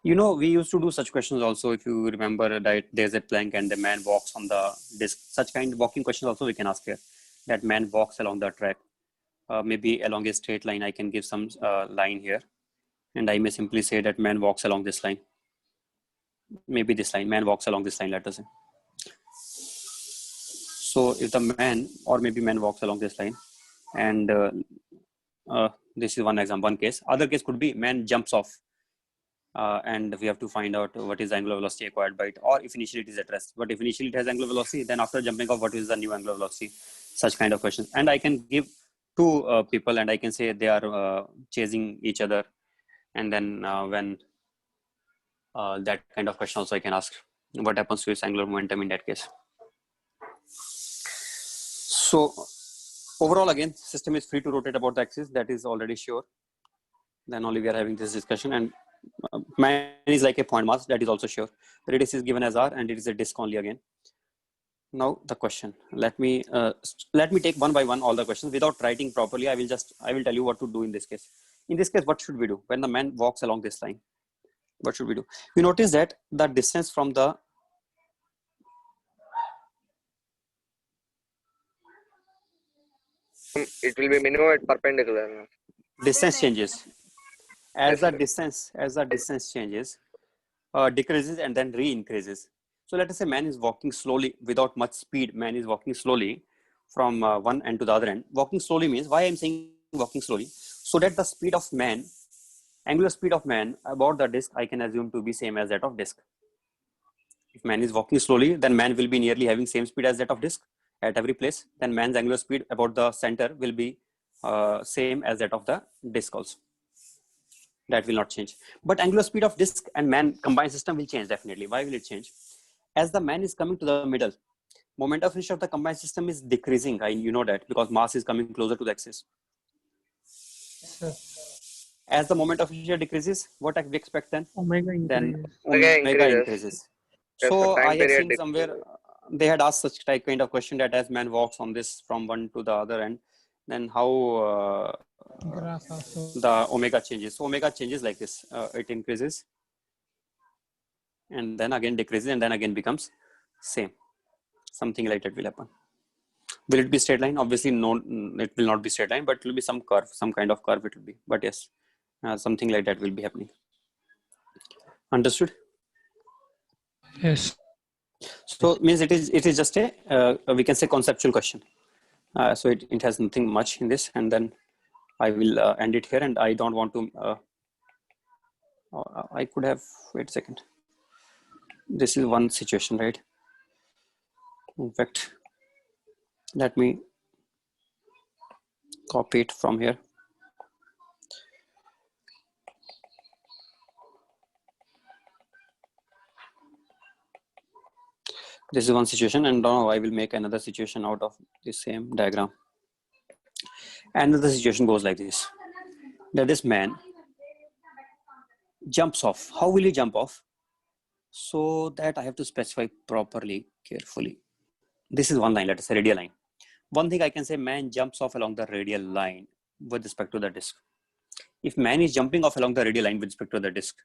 Speaker 1: You know, we used to do such questions also. If you remember that there's a plank and the man walks on the disk, such kind of walking questions also we can ask here. That man walks along the track, maybe along a straight line. I can give some line here, and I may simply say that man walks along this line. Maybe this line, man walks along this line, let us say. So if the man, or maybe man walks along this line, and this is one example, one case. Other case could be man jumps off, and we have to find out what is the angular velocity acquired by it, or if initially it is at rest. But if initially it has angular velocity, then after jumping off, what is the new angular velocity? Such kind of questions. And I can give two people, and I can say they are chasing each other, and then when that kind of question also I can ask, what happens to its angular momentum in that case? So overall, again, system is free to rotate about the axis. That is already sure. Then only we are having this discussion, and man is like a point mass. That is also sure. Radius is given as r, and it is a disk only again. Now the question. Let me take one by one all the questions without writing properly. I will tell you what to do in this case. In this case, what should we do when the man walks along this line? What should we do? We notice that the distance from the
Speaker 7: It will be minimum at perpendicular.
Speaker 1: distance changes. As
Speaker 7: Yes,
Speaker 1: the
Speaker 7: sir.
Speaker 1: distance changes, decreases and then re-increases. So let us say man is walking slowly without much speed. Man is walking slowly from one end to the other end. Walking slowly means, why I'm saying walking slowly? So that the speed of man, angular speed of man about the disk, I can assume to be same as that of disk. If man is walking slowly, then man will be nearly having same speed as that of disk at every place. Then man's angular speed about the center will be same as that of the disk also. That will not change. But angular speed of disk and man combined system will change definitely. Why will it change? As the man is coming to the middle, moment of inertia of the combined system is decreasing. You know that because mass is coming closer to the axis.
Speaker 2: Sir.
Speaker 1: As the moment of inertia decreases, what we expect then?
Speaker 2: Omega
Speaker 1: Then
Speaker 2: increases.
Speaker 1: omega increases.
Speaker 7: Yes,
Speaker 1: So
Speaker 7: sir. Time
Speaker 1: I have
Speaker 7: period
Speaker 1: seen somewhere they had asked such kind of question that as man walks on this from one to the other end, then how
Speaker 2: Graph also.
Speaker 1: the omega changes. So omega changes like this. It increases and then again decreases and then again becomes same. Something like that will happen. Will it be straight line? Obviously, no, it will not be straight line, but it will be some curve, some kind of curve it will be. But yes, something like that will be happening. Understood?
Speaker 2: Yes.
Speaker 1: So means it is just a we can say conceptual question. So it has nothing much in this, and then I will end it here. And I don't want to. I could have wait a second. This is one situation, right? In fact, let me copy it from here. This is one situation, and now I will make another situation out of the same diagram. Another situation goes like this: that this man jumps off. How will he jump off? So that I have to specify properly, carefully. This is one line, let us say radial line. One thing I can say, man jumps off along the radial line with respect to the disk. If man is jumping off along the radial line with respect to the disk,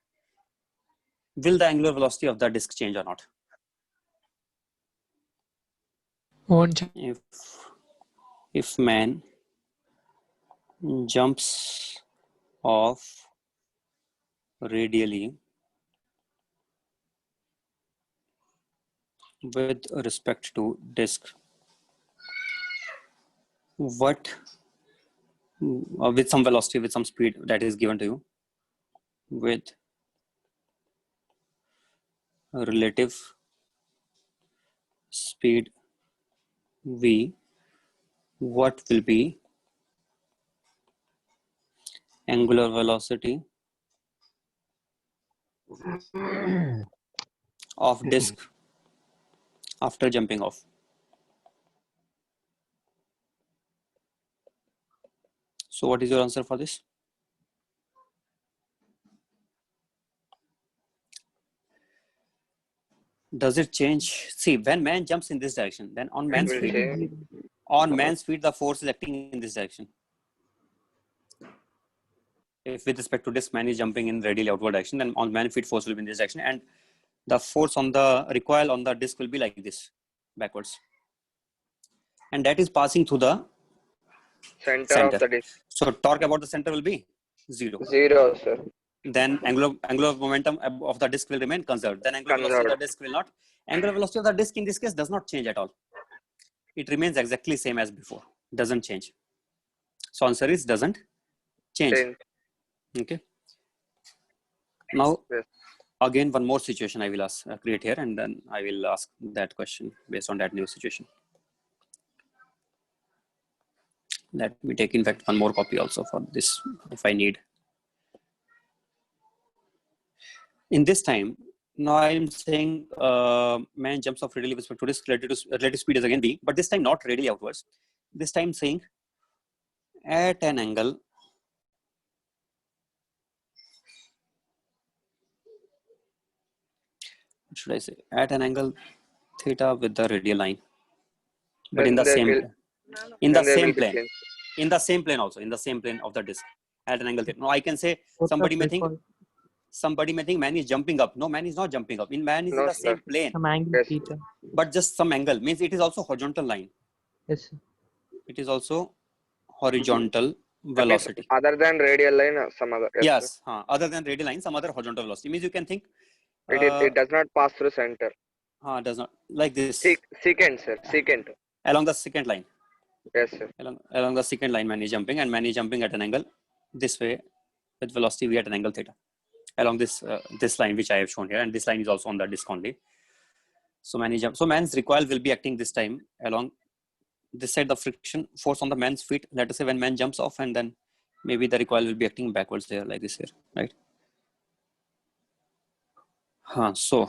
Speaker 1: will the angular velocity of the disk change or not?
Speaker 2: Won't ch-
Speaker 1: If man jumps off radially with respect to disk, what with some velocity, with some speed that is given to you, with relative speed v, what will be angular velocity of disk after jumping off? So what is your answer for this? Does it change? See, when man jumps in this direction, then on man's
Speaker 7: will
Speaker 1: feet,
Speaker 7: change.
Speaker 1: the force is acting in this direction. If with respect to disk, man is jumping in radially outward direction, then on man's feet force will be in this direction, and the force on the recoil on the disk will be like this, backwards, and that is passing through the
Speaker 7: Center
Speaker 1: center.
Speaker 7: of the disk.
Speaker 1: So torque about the center will be 0.
Speaker 7: 0, sir.
Speaker 1: Then angular momentum of the disk will remain conserved. Then angular velocity of the disk will not. Angular velocity of the disk in this case does not change at all. It remains exactly same as before. Doesn't change. So answer is doesn't change. Okay. Now,
Speaker 7: Yes.
Speaker 1: again, one more situation I will create here, and then I will ask that question based on that new situation. Let me take, in fact, one more copy also for this if I need. In this time, now I am saying man jumps off radially with respect to disk, relative speed is again v, but this time not radially outwards. This time saying at an angle should I say at an angle theta with the radial line, but
Speaker 7: Then
Speaker 1: in the
Speaker 7: they
Speaker 1: same
Speaker 7: will-
Speaker 1: in
Speaker 7: then
Speaker 1: the
Speaker 7: they
Speaker 1: same
Speaker 7: will be
Speaker 1: plane,
Speaker 7: changed.
Speaker 1: in the same plane also, in the same plane of the disk at an angle theta. Now I can say
Speaker 2: both
Speaker 1: somebody
Speaker 2: of
Speaker 1: may think
Speaker 2: recoil.
Speaker 1: man is jumping up. No, man is not jumping up. In man is in
Speaker 7: No,
Speaker 1: the
Speaker 7: sir.
Speaker 1: same plane,
Speaker 2: Some angle
Speaker 7: Yes.
Speaker 2: theta.
Speaker 1: but just some angle means it is also horizontal line.
Speaker 2: Yes, sir.
Speaker 1: It is also horizontal
Speaker 7: That means
Speaker 1: velocity.
Speaker 7: other than radial line, some other. Yes.
Speaker 1: Yes, other than radial line, some other horizontal velocity means you can think
Speaker 7: Sir. It does not pass through center.
Speaker 1: does not like this
Speaker 7: Secant, sir. Secant.
Speaker 1: along the second line.
Speaker 7: Yes, sir.
Speaker 1: Along the second line, man is jumping, and man is jumping at an angle this way with velocity v at an angle theta along this line which I have shown here, and this line is also on the disk only. So man is so man's recoil will be acting this time along this side. The friction force on the man's feet, let us say when man jumps off, and then maybe the recoil will be acting backwards there like this here, right? So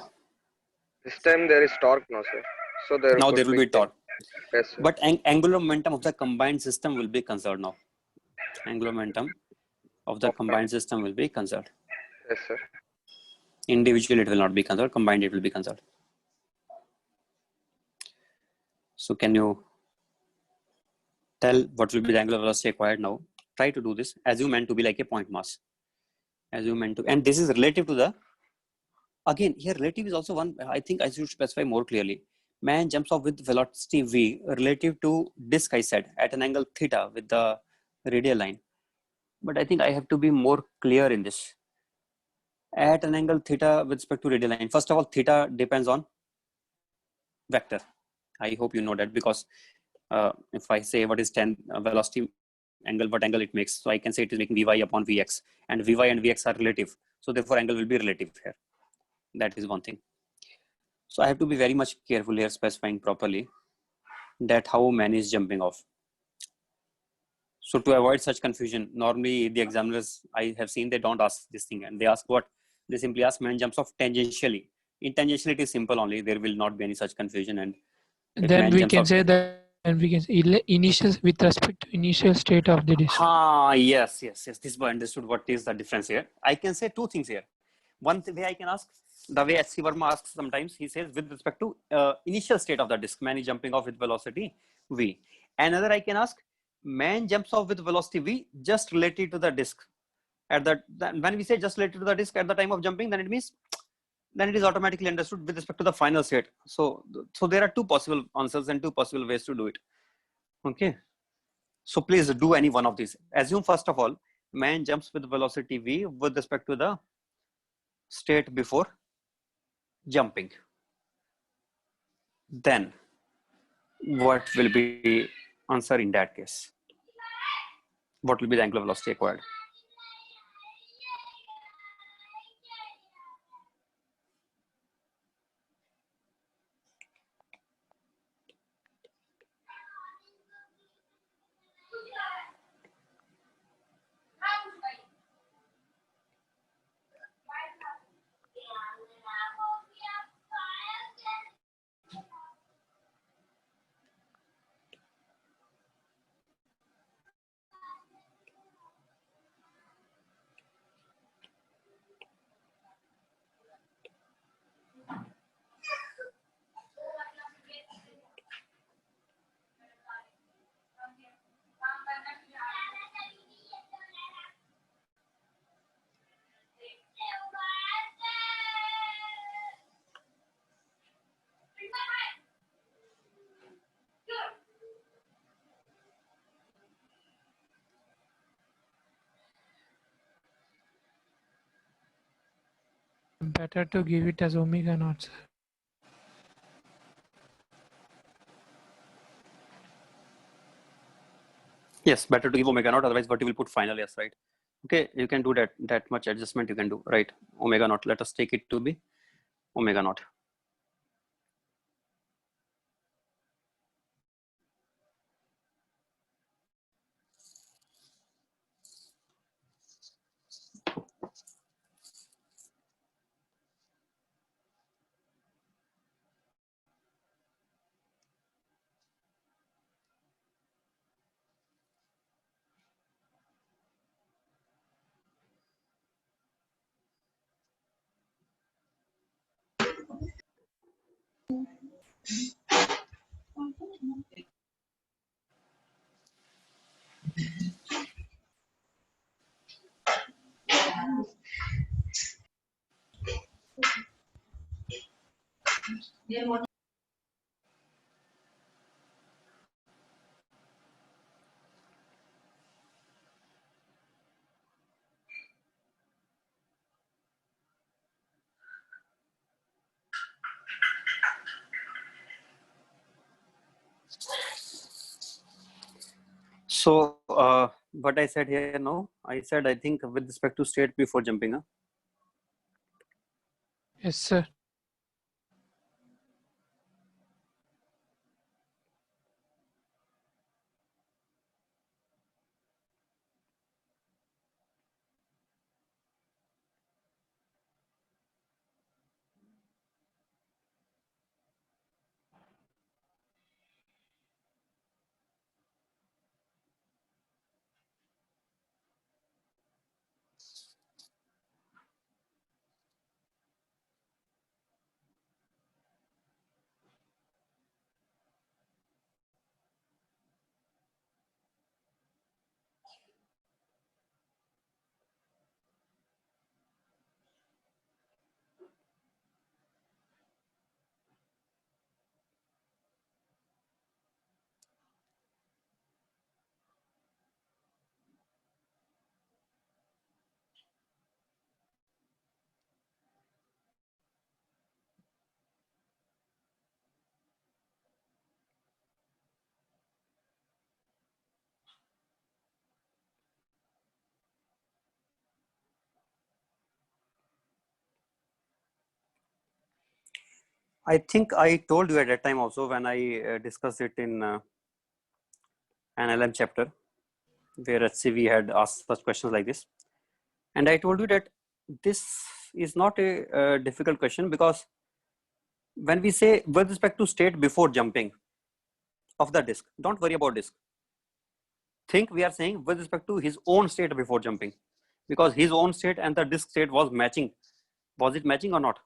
Speaker 7: This time there is torque, no, sir. So
Speaker 1: now
Speaker 7: could
Speaker 1: there will be torque.
Speaker 7: Yes, sir.
Speaker 1: But angular momentum of the combined system will be conserved now. Angular momentum of the combined system will be conserved.
Speaker 7: Yes, sir.
Speaker 1: Individually, it will not be conserved. Combined, it will be conserved. So can you tell what will be the angular velocity acquired now? Try to do this. Assume n to be like a point mass. Assume n to, and this is relative to the, again, here relative is also one, I think I should specify more clearly. Man jumps off with velocity v relative to disk, I said, at an angle theta with the radial line. But I think I have to be more clear in this. At an angle theta with respect to radial line. First of all, theta depends on vector. I hope you know that, because if I say what is 10 velocity angle, what angle it makes, so I can say it is making Vy upon Vx, and Vy and Vx are relative. So therefore angle will be relative here. That is one thing. So I have to be very much careful here, specifying properly that how man is jumping off. So to avoid such confusion, normally the examiners I have seen, they don't ask this thing, and they ask what? They simply ask man jumps off tangentially. In tangential, it is simple only. There will not be any such confusion. And if
Speaker 8: Then
Speaker 1: man
Speaker 8: we
Speaker 1: jumps
Speaker 8: can
Speaker 1: off-
Speaker 8: say that, and we can say initial with respect to initial state of the disk.
Speaker 1: Yes. This boy understood what is the difference here. I can say two things here. One way I can ask, the way S.C. Verma asks sometimes, he says with respect to initial state of the disk, man is jumping off with velocity v. Another I can ask, man jumps off with velocity v just related to the disk. At when we say just related to the disk at the time of jumping, then it means then it is automatically understood with respect to the final state. So there are two possible answers and two possible ways to do it. Okay. So please do any one of these. Assume first of all, man jumps with velocity v with respect to the state before jumping. Then what will be answer in that case? What will be the angular velocity acquired?
Speaker 8: Better to give it as omega naught, sir.
Speaker 1: Yes, better to give omega naught, otherwise what you will put final s, right? Okay, you can do that much adjustment you can do, right? Omega naught, let us take it to be omega naught. So what I said here now, I said I think with respect to state before jumping, huh?
Speaker 8: Yes, sir.
Speaker 1: I think I told you at that time also when I discussed it in an LM chapter where HCV had asked such questions like this. And I told you that this is not a difficult question because when we say with respect to state before jumping of the disk, don't worry about disk. Think we are saying with respect to his own state before jumping, because his own state and the disk state was matching. Was it matching or not?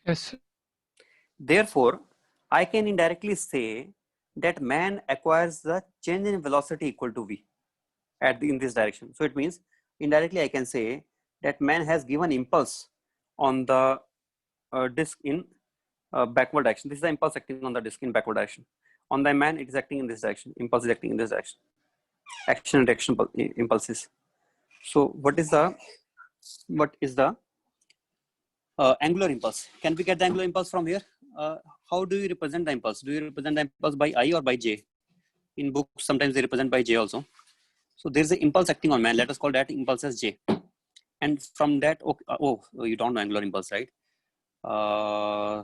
Speaker 8: Yes, sir.
Speaker 1: Therefore, I can indirectly say that man acquires the change in velocity equal to v in this direction. So it means indirectly I can say that man has given impulse on the disk in backward direction. This is the impulse acting on the disk in backward direction. On the man, it is acting in this direction. Impulse is acting in this direction. Action and reaction impulses. So what is the angular impulse? Can we get the angular impulse from here? How do you represent the impulse? Do you represent the impulse by I or by J? In books, sometimes they represent by J also. So there's an impulse acting on man. Let us call that impulse as J. And from that, you don't know angular impulse, right? I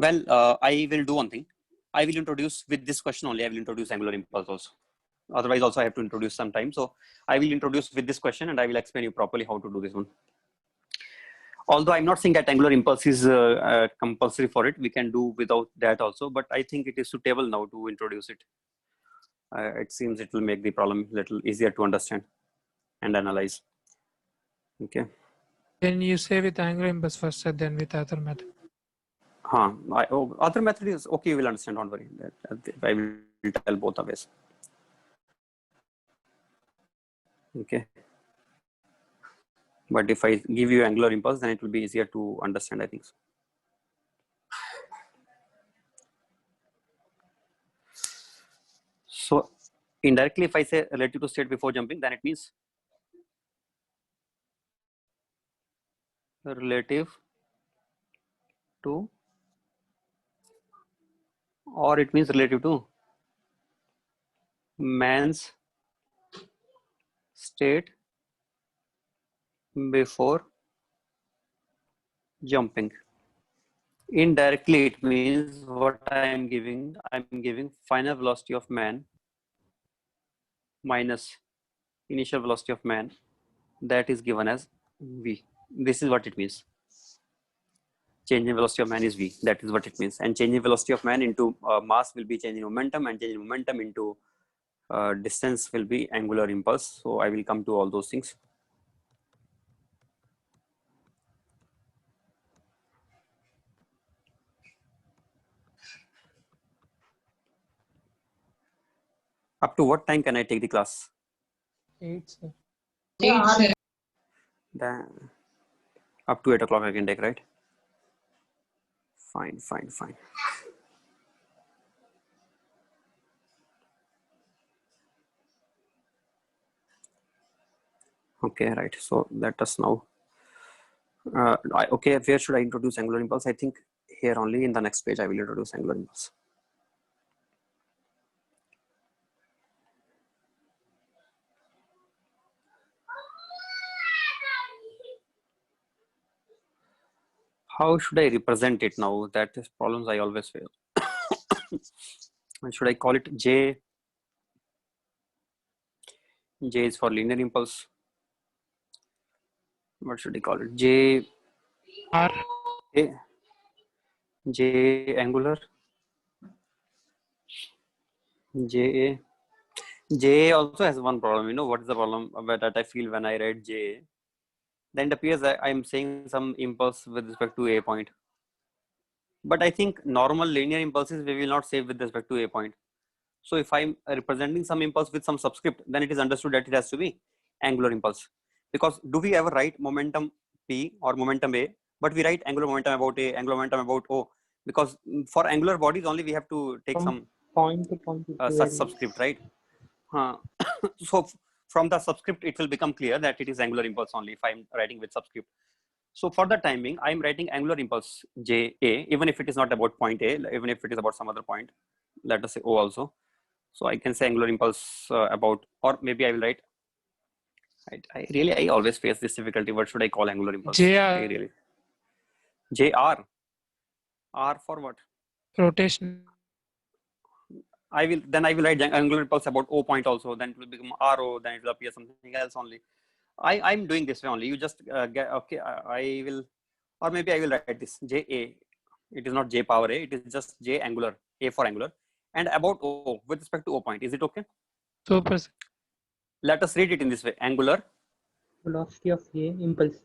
Speaker 1: will do one thing. I will introduce with this question only. I will introduce angular impulse also. Otherwise, also I have to introduce sometime. So I will introduce with this question, and I will explain you properly how to do this one. Although I'm not saying that angular impulse is compulsory for it, we can do without that also. But I think it is suitable now to introduce it. It seems it will make the problem a little easier to understand and analyze. Okay.
Speaker 8: Can you say with angular impulse first, sir, then with other method?
Speaker 1: Other method is okay. You will understand. Don't worry. I will tell both the ways. Okay. But if I give you angular impulse, then it will be easier to understand, I think so. So indirectly, if I say relative to state before jumping, then it means relative to, or it means relative to man's state before jumping. Indirectly, it means what I'm giving final velocity of man minus initial velocity of man, that is given as v. This is what it means. Change in velocity of man is v. That is what it means. And change in velocity of man into mass will be change in momentum, and change in momentum into distance will be angular impulse. So I will come to all those things. Up to what time can I take the class?
Speaker 8: 8, sir.
Speaker 1: Then up to 8 o'clock I can take, right? Fine. Okay, right. So let us now. Okay, where should I introduce angular impulse? I think here only in the next page I will introduce angular impulse. How should I represent it now? That is problems I always fail. Should I call it J? J is for linear impulse. What should I call it? J.
Speaker 8: R.
Speaker 1: J angular. J. J also has one problem. You know what is the problem that I feel when I write J? Then it appears that I'm saying some impulse with respect to a point. But I think normal linear impulses we will not say with respect to a point. So if I'm representing some impulse with some subscript, then it is understood that it has to be angular impulse. Because do we ever write momentum P or momentum A, but we write angular momentum about A, angular momentum about O? Because for angular bodies only we have to take some
Speaker 2: point to point.
Speaker 1: such subscript, right? So from the subscript, it will become clear that it is angular impulse only if I'm writing with subscript. So for the time being, I'm writing angular impulse JA, even if it is not about point A, even if it is about some other point, let us say O also. So I can say angular impulse about, or maybe I will write, I always face this difficulty. What should I call angular impulse?
Speaker 8: JR.
Speaker 1: JR. R for what?
Speaker 8: Rotation.
Speaker 1: I will write angular impulse about O point also, then it will become RO, then it will appear something else only. I'm doing this way only. You just get, okay, I will, or maybe I will write this JA. It is not j power a, it is just j angular, a for angular, and about o with respect to o point. Is it okay?
Speaker 8: Super, sir.
Speaker 1: Let us read it in this way: angular
Speaker 2: Velocity of A, impulse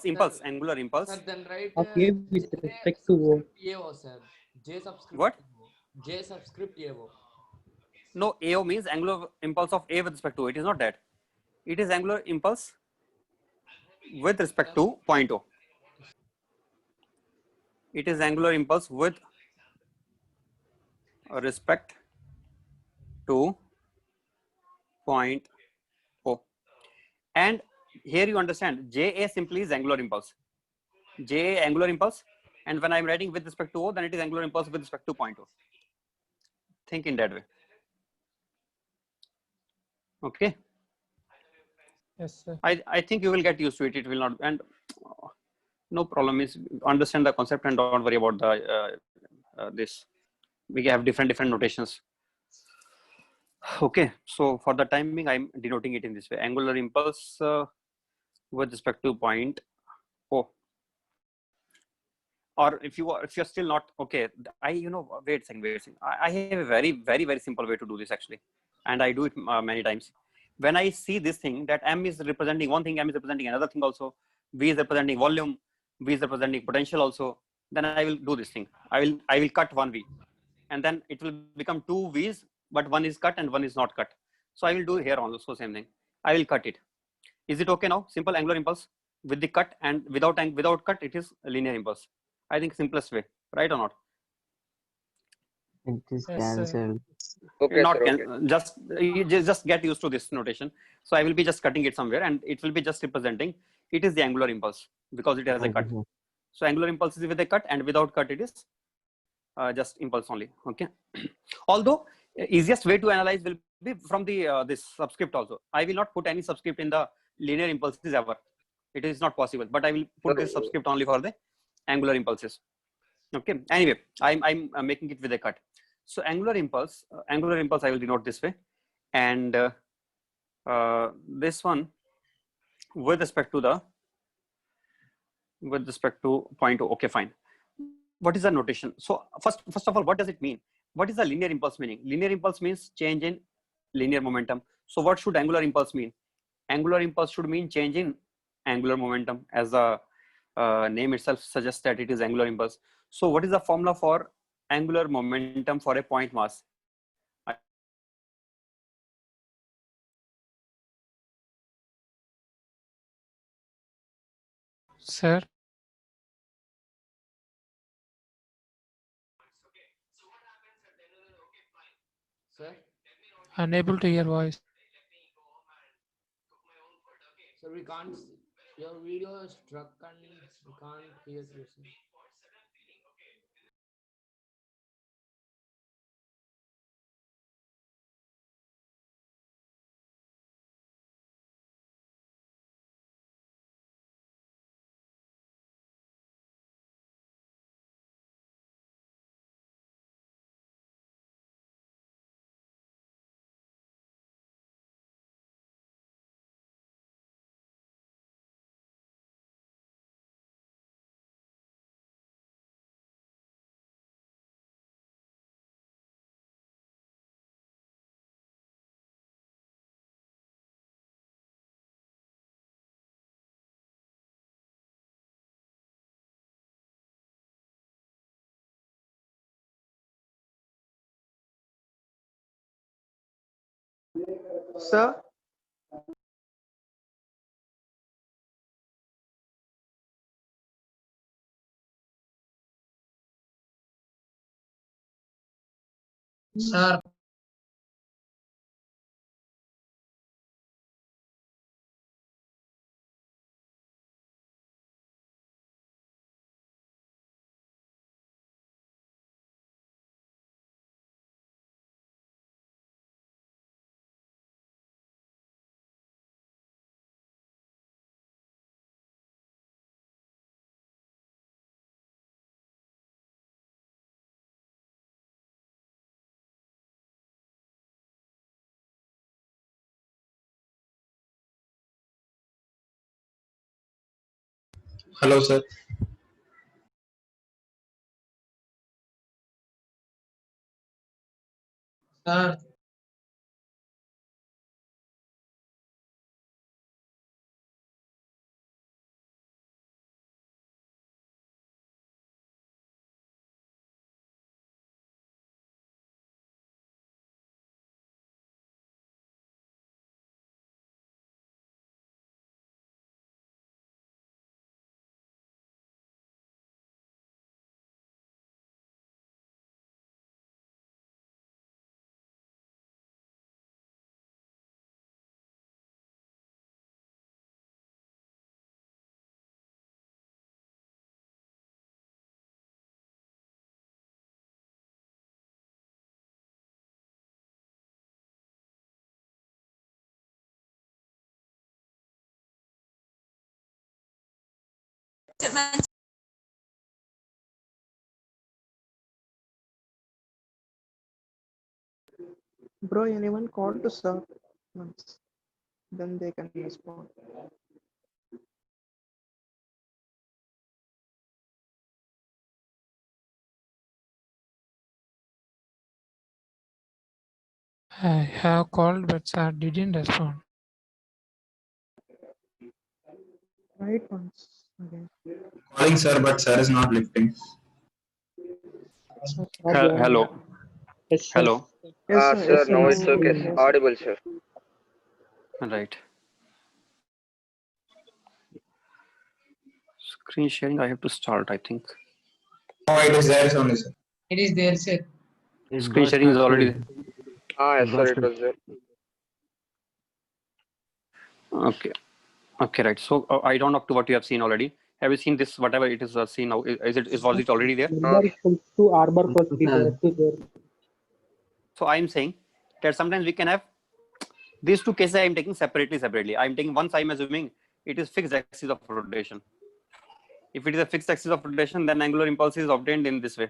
Speaker 1: impulse, angular impulse.
Speaker 5: Sir, then write
Speaker 2: of A with respect to O.
Speaker 5: AO, sir. J subscript
Speaker 1: What?
Speaker 5: AO. J subscript AO.
Speaker 1: No, AO means angular impulse of A with respect to O. It is not that. It is angular impulse with respect to point O. It is angular impulse with respect to point O. And here you understand, JA simply is angular impulse. JA angular impulse. And when I'm writing with respect to O, then it is angular impulse with respect to point O. Think in that way. Okay.
Speaker 8: Yes, sir.
Speaker 1: I think you will get used to it. It will not, and no problem is understand the concept and don't worry about the this. We have different notations. Okay, so for the time being, I'm denoting it in this way: angular impulse with respect to point O. Or if you're still not okay, wait a second. I have a very simple way to do this actually, and I do it many times. When I see this thing that M is representing one thing, M is representing another thing also, V is representing volume, V is representing potential also, then I will do this thing. I will cut one V, and then it will become two V's, but one is cut and one is not cut. So I will do here also same thing. I will cut it. Is it okay now? Simple angular impulse with the cut, and without cut, it is a linear impulse. I think simplest way, right or not?
Speaker 4: It is
Speaker 8: Yes, sir.
Speaker 4: cancelled.
Speaker 7: Okay,
Speaker 1: Not
Speaker 7: sir. Okay.
Speaker 1: just get used to this notation. So I will be just cutting it somewhere, and it will be just representing it is the angular impulse because it has a
Speaker 4: Okay,
Speaker 1: cut.
Speaker 4: sir.
Speaker 1: So angular impulse is with a cut, and without cut it is just impulse only. Okay. Although easiest way to analyze will be from the this subscript also. I will not put any subscript in the linear impulses ever. It is not possible. But I will put this subscript only for the angular impulses. Okay. Anyway, I'm making it with a cut. So angular impulse, I will denote this way, and this one with respect to point O. Okay, fine. What is the notation? So first of all, what does it mean? What is the linear impulse meaning? Linear impulse means change in linear momentum. So what should angular impulse mean? Angular impulse should mean change in angular momentum, as the name itself suggests that it is angular impulse. So what is the formula for angular momentum for a point mass?
Speaker 8: Sir,
Speaker 5: Sir?
Speaker 8: unable to hear voice.
Speaker 5: Sir, we can't. Your video is struck and we can't hear you, sir.
Speaker 2: Sir,
Speaker 9: Sir,
Speaker 3: Hello, sir.
Speaker 9: Sir,
Speaker 2: Bro, anyone call to sir once, then they can respond.
Speaker 8: I have called, but sir didn't respond.
Speaker 2: Try it once again.
Speaker 3: Calling sir, but sir is not lifting.
Speaker 2: Sir,
Speaker 1: Hello.
Speaker 2: yes, sir.
Speaker 1: Hello.
Speaker 2: Yes, sir.
Speaker 7: Sir,
Speaker 2: Yes, sir.
Speaker 7: now
Speaker 2: Yes,
Speaker 7: it's
Speaker 2: sir.
Speaker 7: okay.
Speaker 2: Yes, sir.
Speaker 7: Audible, sir.
Speaker 1: Right. Screen sharing. I have to start, I think.
Speaker 3: Oh, it is there only, sir.
Speaker 9: it is there, sir.
Speaker 4: It
Speaker 1: Screen
Speaker 4: got
Speaker 1: sharing is
Speaker 4: stuck.
Speaker 1: already.
Speaker 7: Yes, sir,
Speaker 4: Got
Speaker 7: it
Speaker 4: stuck.
Speaker 7: was there.
Speaker 1: Okay. Okay, right. So I don't know up to what you have seen already. Have you seen this? Whatever it is seen now, was it already there?
Speaker 2: Number equals to r bar plus p
Speaker 4: Sir.
Speaker 2: directly there.
Speaker 1: So I am saying that sometimes we can have these two cases. I am taking separately. I am taking once. I am assuming it is fixed axis of rotation. If it is a fixed axis of rotation, then angular impulse is obtained in this way.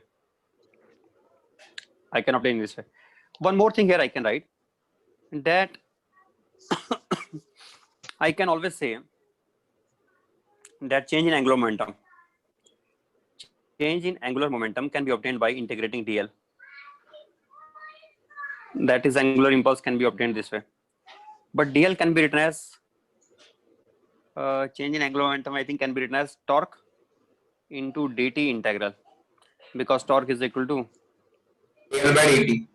Speaker 1: I can obtain in this way. One more thing here I can write that I can always say that change in angular momentum can be obtained by integrating dl. That is, angular impulse can be obtained this way, but dl can be written as change in angular momentum, I think, can be written as torque into dt integral, because torque is equal to,
Speaker 3: L by dt.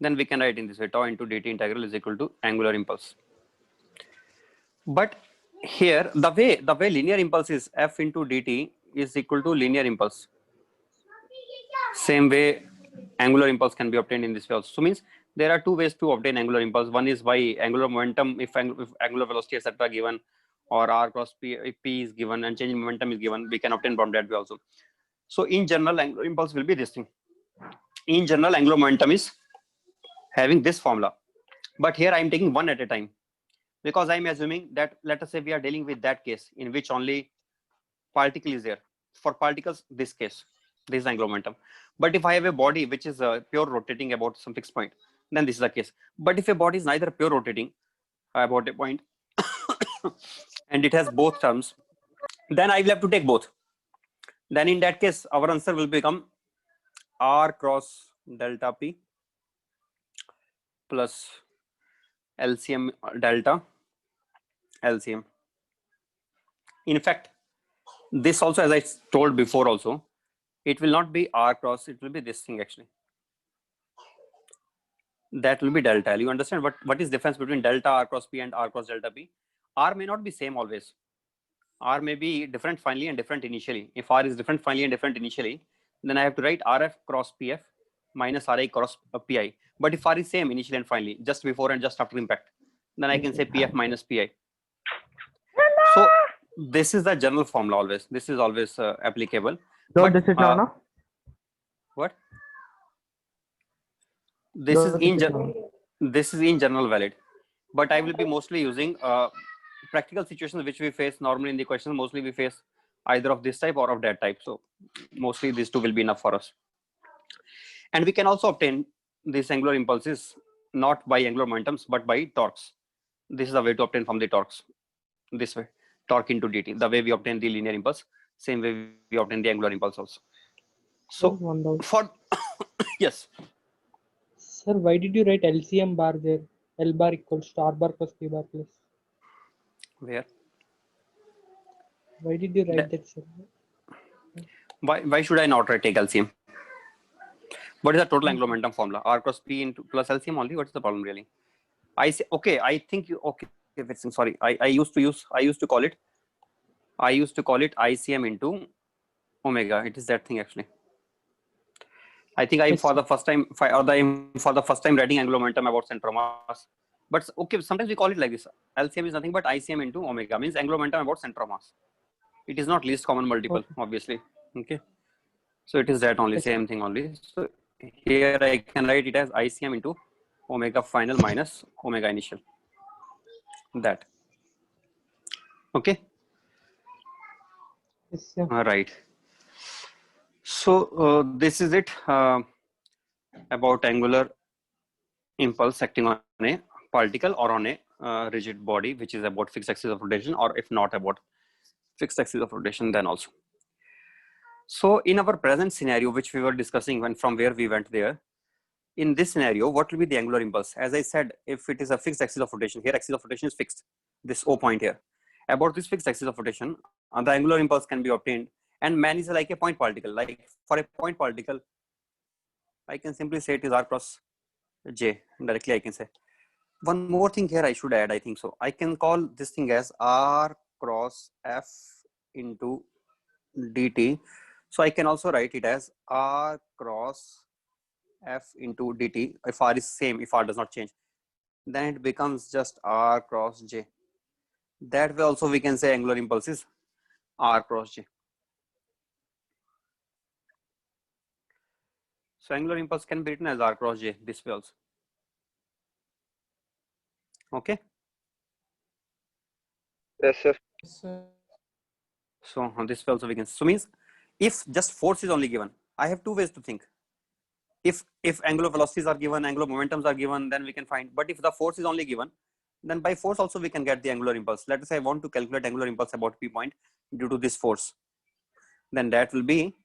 Speaker 1: then we can write in this way, tau into dt integral is equal to angular impulse. But here the way linear impulse is f into dt is equal to linear impulse. Same way angular impulse can be obtained in this way also. So means there are two ways to obtain angular impulse. One is by angular momentum, if angular velocity etc given, or r cross p, if p is given and change in momentum is given, we can obtain from that way also. So in general, angular impulse will be this thing. In general, angular momentum is having this formula, but here I am taking one at a time, because I am assuming that, let us say we are dealing with that case in which only particle is there. For particles, this case, this is angular momentum. But if I have a body which is pure rotating about some fixed point, then this is the case. But if a body is neither pure rotating about a point and it has both terms, then I will have to take both. Then in that case, our answer will become r cross delta p plus LCM delta LCM. In fact, this also, as I told before also, it will not be r cross, it will be this thing actually. That will be delta L. You understand what is difference between delta r cross p and r cross delta p? R may not be same always. R may be different finally and different initially. If R is different finally and different initially, then I have to write RF cross PF minus RI cross PI. But if R is same initially and finally, just before and just after impact, then I can say PF minus PI. So this is the general formula always. This is always applicable.
Speaker 2: So
Speaker 1: But,
Speaker 2: this is now, no?
Speaker 1: what? This
Speaker 2: So
Speaker 1: is in general valid, but I will be mostly using practical situations which we face normally in the questions. Mostly we face either of this type or of that type. So mostly these two will be enough for us. And we can also obtain these angular impulses not by angular momentums but by torques. This is the way to obtain from the torques. This way, torque into dt. The way we obtain the linear impulse, same way we obtain the angular impulse also. So for yes.
Speaker 2: Sir, why did you write LCM bar there? L bar equals to R bar plus P bar plus.
Speaker 1: Where?
Speaker 2: Why did you write that, sir?
Speaker 1: Why should I not take LCM? What is the total angular momentum formula? R cross P into plus LCM only. What's the problem really? I say okay. I think you okay. Sorry, I used to call it ICM into omega. It is that thing actually. I think I'm
Speaker 2: Yes,
Speaker 1: for
Speaker 2: sir.
Speaker 1: the first time writing angular momentum about center of mass. But okay, sometimes we call it like this. LCM is nothing but ICM into omega, means angular momentum about center of mass. It is not least common multiple,
Speaker 2: Okay.
Speaker 1: obviously. Okay. So it is that only,
Speaker 2: Yes, sir.
Speaker 1: same thing only. So here I can write it as ICM into omega final minus omega initial. That. Okay.
Speaker 2: Yes, sir.
Speaker 1: All right. So this is it about angular impulse acting on a particle or on a rigid body, which is about fixed axis of rotation, or if not about fixed axis of rotation, then also. So in our present scenario, which we were discussing when from where we went there, in this scenario, what will be the angular impulse? As I said, if it is a fixed axis of rotation, here axis of rotation is fixed, this O point here. About this fixed axis of rotation, the angular impulse can be obtained, and man is like a point particle. Like for a point particle, I can simply say it is R cross J. Directly I can say. One more thing here I should add, I think so. I can call this thing as R cross F into dt. So I can also write it as R cross F into dt. If R is same, if R does not change, then it becomes just R cross J. That way also we can say angular impulse is R cross J. So angular impulse can be written as R cross J this way also. Okay.
Speaker 7: Yes, sir.
Speaker 1: So on this way also we can. So means if just force is only given, I have two ways to think. If angular velocities are given, angular momentums are given, then we can find. But if the force is only given, then by force also we can get the angular impulse. Let us say I want to calculate angular impulse about P point due to this force. Then that will be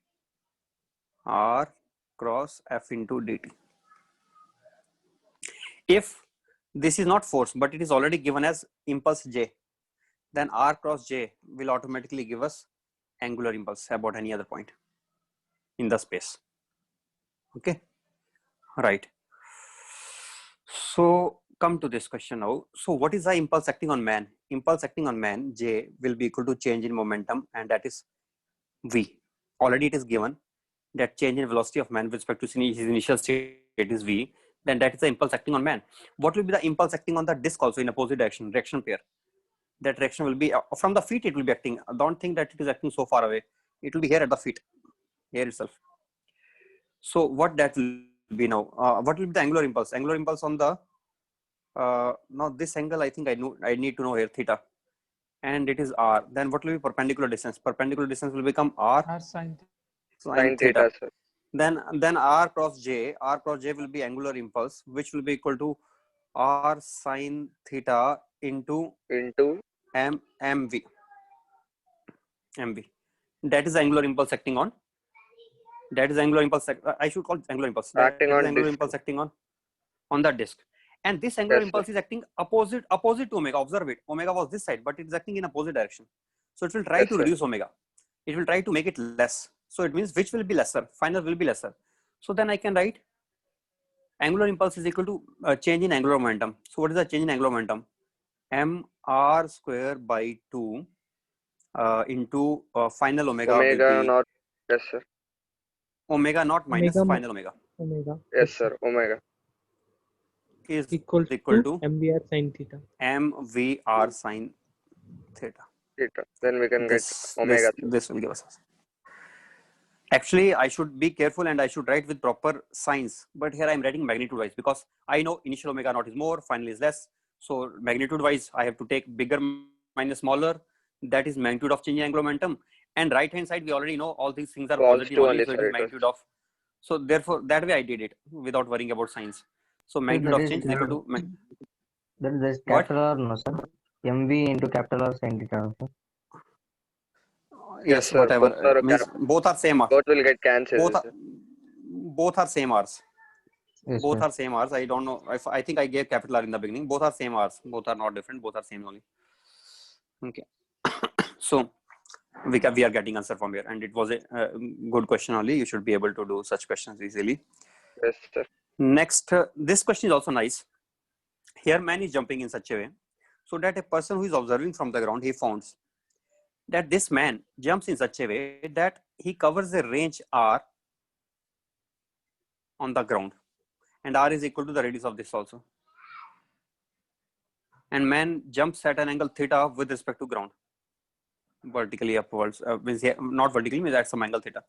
Speaker 1: R cross F into dt. If this is not force, but it is already given as impulse J, then R cross J will automatically give us angular impulse about any other point in the space. Okay. Right. So come to this question now. So what is the impulse acting on man? Impulse acting on man, J, will be equal to change in momentum, and that is V. Already it is given that change in velocity of man with respect to his initial state is V. Then that is the impulse acting on man. What will be the impulse acting on the disk also in opposite direction pair? That direction will be from the feet, it will be acting. Don't think that it is acting so far away. It will be here at the feet, here itself. So what that will be now? What will be the angular impulse? Angular impulse on the now this angle, I think I need to know here theta, and it is R. Then what will be perpendicular distance? Perpendicular distance will become R
Speaker 8: Sin
Speaker 7: theta, sir.
Speaker 1: Then R cross J will be angular impulse, which will be equal to R sin theta into mv. That is angular impulse acting on. That is angular impulse. I should call it angular impulse.
Speaker 7: Acting on
Speaker 1: angular
Speaker 7: disk.
Speaker 1: impulse acting on the disk. And this angular
Speaker 7: Yes,
Speaker 1: impulse
Speaker 7: sir.
Speaker 1: is acting opposite to omega. Observe it. Omega was this side, but it is acting in opposite direction. So it will try
Speaker 7: Yes,
Speaker 1: to
Speaker 7: sir.
Speaker 1: reduce omega. It will try to make it less. So it means which will be lesser? Final will be lesser. So then I can write angular impulse is equal to change in angular momentum. So what is the change in angular momentum? mr square by 2 into final omega will
Speaker 7: Omega
Speaker 1: be
Speaker 7: naught. Yes, sir.
Speaker 1: omega naught minus
Speaker 2: Omega
Speaker 1: final omega
Speaker 7: Yes, sir. Omega.
Speaker 1: is
Speaker 2: Equals
Speaker 1: equal
Speaker 2: to
Speaker 1: to
Speaker 2: MVR sin theta.
Speaker 1: mvr sin theta.
Speaker 7: Theta. Then we can get omega. sir.
Speaker 1: This will give us. Actually, I should be careful and I should write with proper signs. But here I'm writing magnitude wise because I know initial omega naught is more, final is less. So magnitude wise, I have to take bigger minus smaller. That is magnitude of change in angular momentum. And right hand side, we already know all these things are positive only. So it is magnitude of. So therefore, that way I did it without worrying about signs. So magnitude of change is equal to.
Speaker 4: Then there's
Speaker 1: What?
Speaker 4: capital R, no sir? MV into capital R sin theta, sir.
Speaker 1: Yes,
Speaker 7: sir.
Speaker 1: whatever. Means both are same.
Speaker 7: Both will get cancelled.
Speaker 1: Both are same R's.
Speaker 4: Yes,
Speaker 1: Both
Speaker 4: sir.
Speaker 1: are same R's. I don't know if I think I gave capital R in the beginning. Both are same R's. Both are not different. Both are same only. Okay. So we are getting answer from here, and it was a good question only. You should be able to do such questions easily.
Speaker 7: Yes, sir.
Speaker 1: Next, this question is also nice. Here, man is jumping in such a way so that a person who is observing from the ground, he finds that this man jumps in such a way that he covers a range R on the ground, and R is equal to the radius of this also. And man jumps at an angle theta with respect to ground, vertically upwards. Not vertically, means at some angle theta.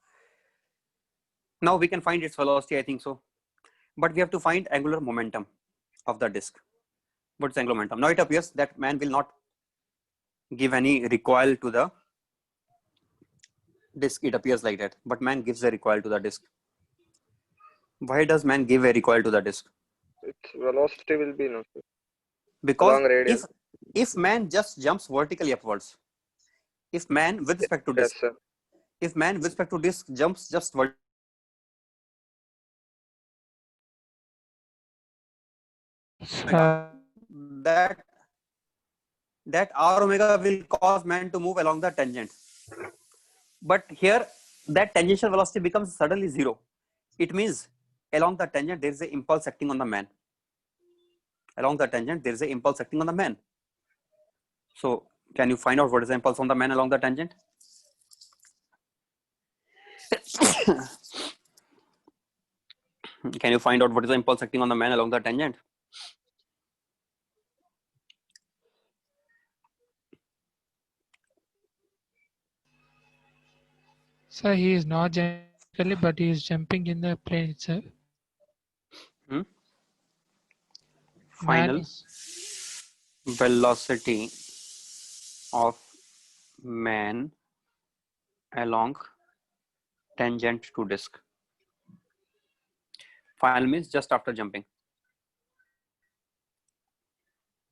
Speaker 1: Now we can find its velocity, I think so. But we have to find angular momentum of the disk. What's angular momentum? Now it appears that man will not give any recoil to the disk. It appears like that, but man gives a recoil to the disk. Why does man give a recoil to the disk?
Speaker 7: Its velocity will be no, sir.
Speaker 1: Because
Speaker 7: Along radius.
Speaker 1: if man just jumps vertically upwards, if man with respect to disk,
Speaker 7: Yes, sir.
Speaker 1: if man with respect to disk jumps just vertically, that R omega will cause man to move along the tangent. But here that tangential velocity becomes suddenly zero. It means along the tangent there is an impulse acting on the man. Along the tangent there is an impulse acting on the man. So can you find out what is the impulse on the man along the tangent? Can you find out what is the impulse acting on the man along the tangent?
Speaker 8: Sir, he is not jumping, but he is jumping in the plane itself.
Speaker 1: Final
Speaker 8: Man is,
Speaker 1: velocity of man along tangent to disk. Final means just after jumping.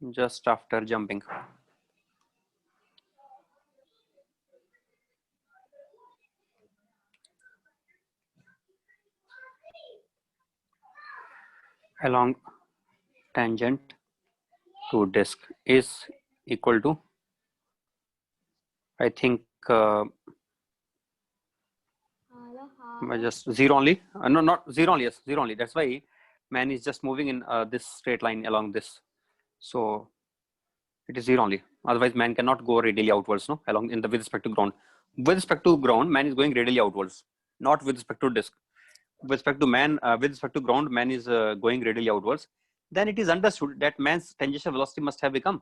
Speaker 1: Just after jumping. Along tangent to disk is equal to, I think, just zero only. No, not zero only. Yes, zero only. That's why man is just moving in this straight line along this. So it is zero only. Otherwise, man cannot go radially outwards. No, along in the with respect to ground. With respect to ground, man is going radially outwards, not with respect to disk. With respect to man, with respect to ground, man is going radially outwards. Then it is understood that man's tangential velocity must have become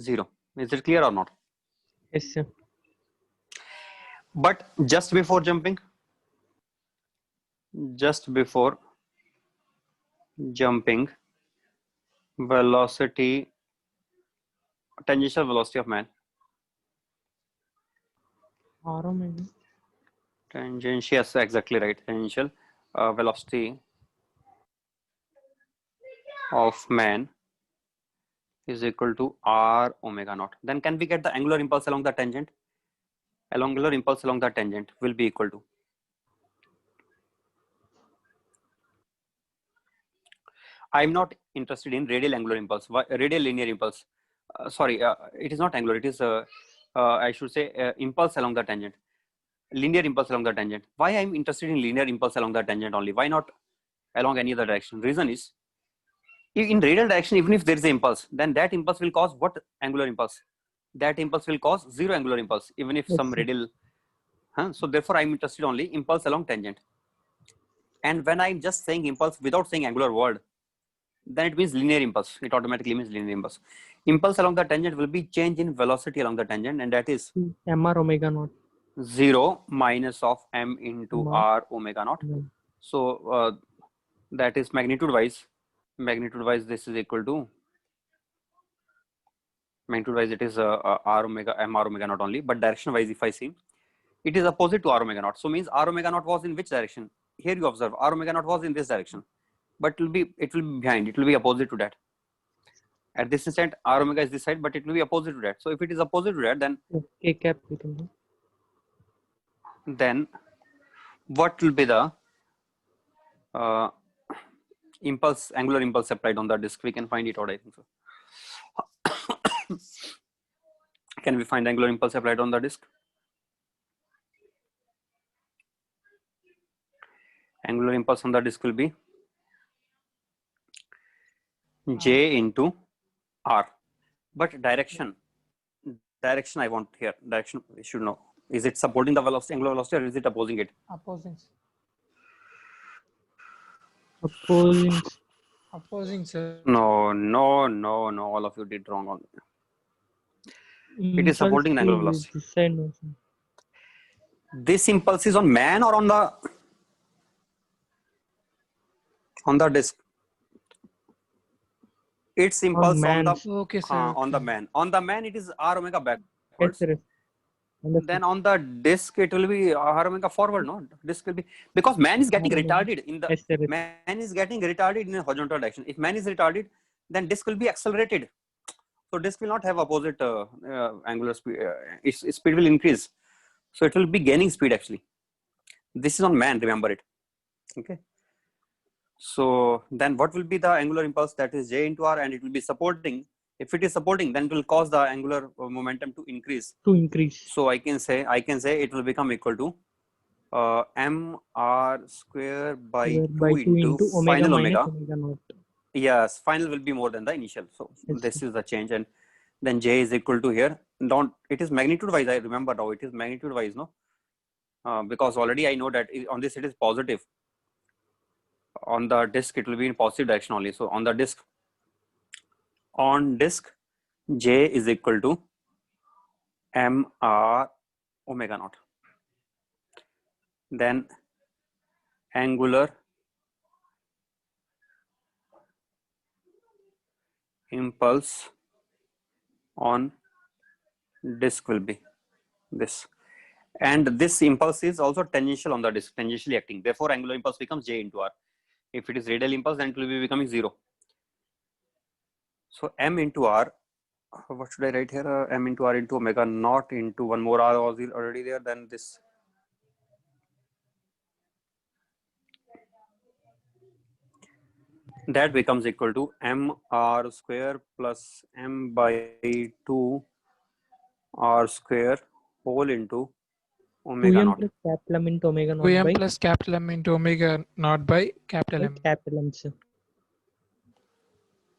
Speaker 1: zero. Is it clear or not?
Speaker 2: Yes, sir.
Speaker 1: But just before jumping, velocity, tangential velocity of man,
Speaker 2: R omega.
Speaker 1: tangential, yes, exactly right. Tangential velocity of man is equal to R omega naught. Then can we get the angular impulse along the tangent? Angular impulse along the tangent will be equal to, I'm not interested in radial angular impulse, radial linear impulse. Sorry, it is not angular. It is, I should say, impulse along the tangent. Linear impulse along the tangent. Why I'm interested in linear impulse along the tangent only? Why not along any other direction? Reason is, in radial direction, even if there is an impulse, then that impulse will cause what angular impulse? That impulse will cause zero angular impulse, even if
Speaker 2: Yes,
Speaker 1: some
Speaker 2: sir.
Speaker 1: radial. So therefore, I'm interested only impulse along tangent. And when I'm just saying impulse without saying angular word, then it means linear impulse. It automatically means linear impulse. Impulse along the tangent will be change in velocity along the tangent, and that is
Speaker 2: MR omega naught.
Speaker 1: 0 minus of m into
Speaker 2: M
Speaker 1: r omega naught.
Speaker 2: Mm.
Speaker 1: So that is magnitude wise. Magnitude wise, this is equal to, magnitude wise it is r omega m r omega naught only. But direction wise, if I see, it is opposite to r omega naught. So means r omega naught was in which direction? Here you observe r omega naught was in this direction, but it will be behind. It will be opposite to that. At this instant, r omega is this side, but it will be opposite to that. So if it is opposite to that,
Speaker 2: K cap we can do.
Speaker 1: then what will be the impulse, angular impulse applied on the disk. We can find it out, I think so. Can we find angular impulse applied on the disk? Angular impulse on the disk will be J into R. But direction I want here. Direction we should know. Is it supporting the velocity, angular velocity, or is it opposing it?
Speaker 8: Opposing.
Speaker 2: Opposing.
Speaker 8: Sir.
Speaker 1: No. All of you did wrong on it. It is supporting the angular velocity.
Speaker 2: This side motion.
Speaker 1: This impulse is on man or on the disk? Its impulse on
Speaker 2: man.
Speaker 1: the
Speaker 8: Okay, sir.
Speaker 1: on the
Speaker 8: okay.
Speaker 1: man. On the man, it is R omega
Speaker 2: Yes,
Speaker 1: backwards.
Speaker 2: sir. Understood.
Speaker 1: Then on the disk, it will be R omega forward. No, disk will be, because man is getting
Speaker 2: R omega.
Speaker 1: retarded in the
Speaker 2: Yes, sir.
Speaker 1: man is getting retarded in a horizontal direction. If man is retarded, then disk will be accelerated. So disk will not have opposite angular speed. Its speed will increase. So it will be gaining speed actually. This is on man. Remember it. Okay. So then what will be the angular impulse? That is J into R, and it will be supporting. If it is supporting, then it will cause the angular momentum to increase. So I can say it will become equal to mr square by 2 into final omega.
Speaker 2: Naught.
Speaker 1: Yes, final will be more than the initial. So
Speaker 2: Yes,
Speaker 1: this is the change, and then J is equal to here. It is magnitude wise. I remember now. It is magnitude wise, no? Because already I know that on this it is positive. On the disk it will be in positive direction only. So on the disk, J is equal to mr omega naught. Then angular impulse on disk will be this, and this impulse is also tangential on the disk, tangentially acting. Therefore angular impulse becomes J into R. If it is radial impulse, then it will be becoming 0. So m into R, what should I write here? M into R into omega naught into one more R was already there. Then this that becomes equal to mr square plus m by 2 R square whole into omega
Speaker 2: 2m
Speaker 1: naught.
Speaker 2: plus capital M into omega naught
Speaker 8: 2m
Speaker 2: by
Speaker 8: plus capital M into omega naught by capital M.
Speaker 2: capital M, sir.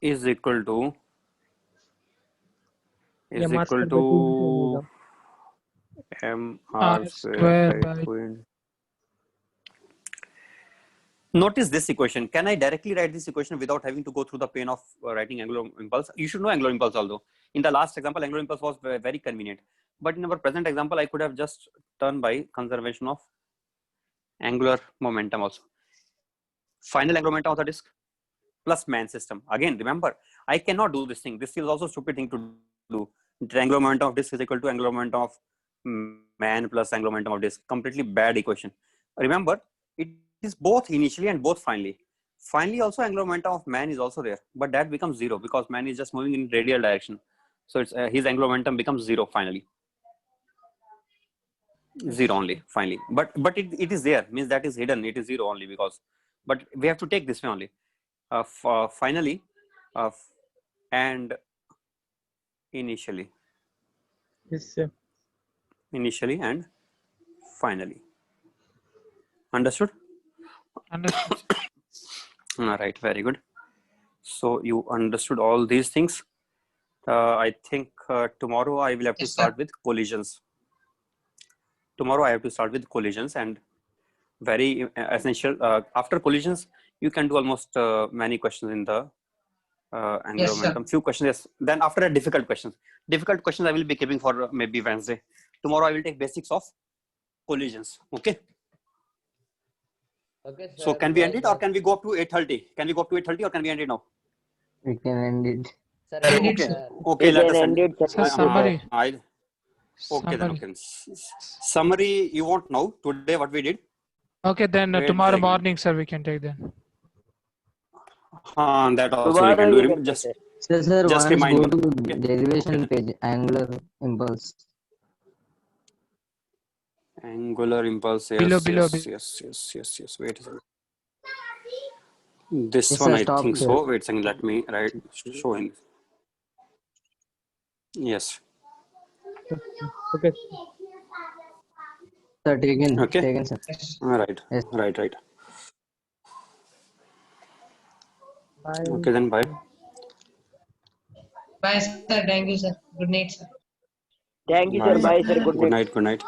Speaker 1: Is equal to
Speaker 2: M R square by 2 into omega.
Speaker 1: mr
Speaker 8: R
Speaker 1: square
Speaker 8: square by
Speaker 1: 2 into. Notice this equation. Can I directly write this equation without having to go through the pain of writing angular impulse? You should know angular impulse, although in the last example angular impulse was very convenient, but in our present example I could have just done by conservation of angular momentum also. Final angular momentum of the disk plus man system. Again, remember, I cannot do this thing. This is also a stupid thing to do. The angular momentum of disk is equal to angular momentum of man plus angular momentum of disk. Completely bad equation. Remember, it is both initially and both finally. Finally, also angular momentum of man is also there, but that becomes 0 because man is just moving in radial direction. So it's his angular momentum becomes 0 finally. 0 only finally, but it is there, means that is hidden. It is 0 only because, but we have to take this way only. Finally, and initially.
Speaker 2: Yes, sir.
Speaker 1: Initially and finally. Understood?
Speaker 8: Understood.
Speaker 1: All right, very good. So you understood all these things. I think tomorrow I will have to
Speaker 9: Yes,
Speaker 1: start
Speaker 9: sir.
Speaker 1: with collisions. Tomorrow I have to start with collisions, and very essential. After collisions, you can do almost many questions in the angular
Speaker 9: Yes, sir.
Speaker 1: momentum. Few questions. Yes. Then after that, difficult questions. Difficult questions I will be keeping for maybe Wednesday. Tomorrow I will take basics of collisions. Okay.
Speaker 5: Okay, sir.
Speaker 1: So can we end it, or can we go up to 8:30? Can we go up to 8:30, or can we end it now?
Speaker 4: We can end it.
Speaker 5: Sir,
Speaker 9: Sir,
Speaker 5: end it,
Speaker 1: Okay.
Speaker 5: sir.
Speaker 1: Okay. Let us end.
Speaker 8: Sir, summary.
Speaker 1: Okay, then
Speaker 8: Summary.
Speaker 1: okay. Summary you want now today what we did?
Speaker 8: Okay, then
Speaker 1: Wait
Speaker 8: tomorrow
Speaker 1: a second.
Speaker 8: morning, sir, we can take then.
Speaker 1: That also we can do. Just
Speaker 4: Sir,
Speaker 1: Just
Speaker 4: once
Speaker 1: remind
Speaker 4: go
Speaker 1: me.
Speaker 4: to
Speaker 1: Okay.
Speaker 4: derivation page, angular impulse.
Speaker 1: Angular impulse. Yes,
Speaker 8: Below.
Speaker 1: yes. Wait a second. This
Speaker 4: Yes,
Speaker 1: one
Speaker 4: sir,
Speaker 1: I
Speaker 4: stop
Speaker 1: think
Speaker 4: here.
Speaker 1: so. Wait a second. Let me show him. Yes.
Speaker 2: Okay.
Speaker 4: Sir, taken,
Speaker 1: Okay.
Speaker 4: taken, sir.
Speaker 9: Yes.
Speaker 1: Right.
Speaker 4: Yes.
Speaker 1: Right.
Speaker 2: Bye.
Speaker 1: Okay, then bye.
Speaker 9: Bye, sir. Thank you, sir. Good night, sir.
Speaker 10: Thank you, sir.
Speaker 1: Bye.
Speaker 10: Bye, sir. Good
Speaker 1: Good
Speaker 10: night.
Speaker 1: night. Good night.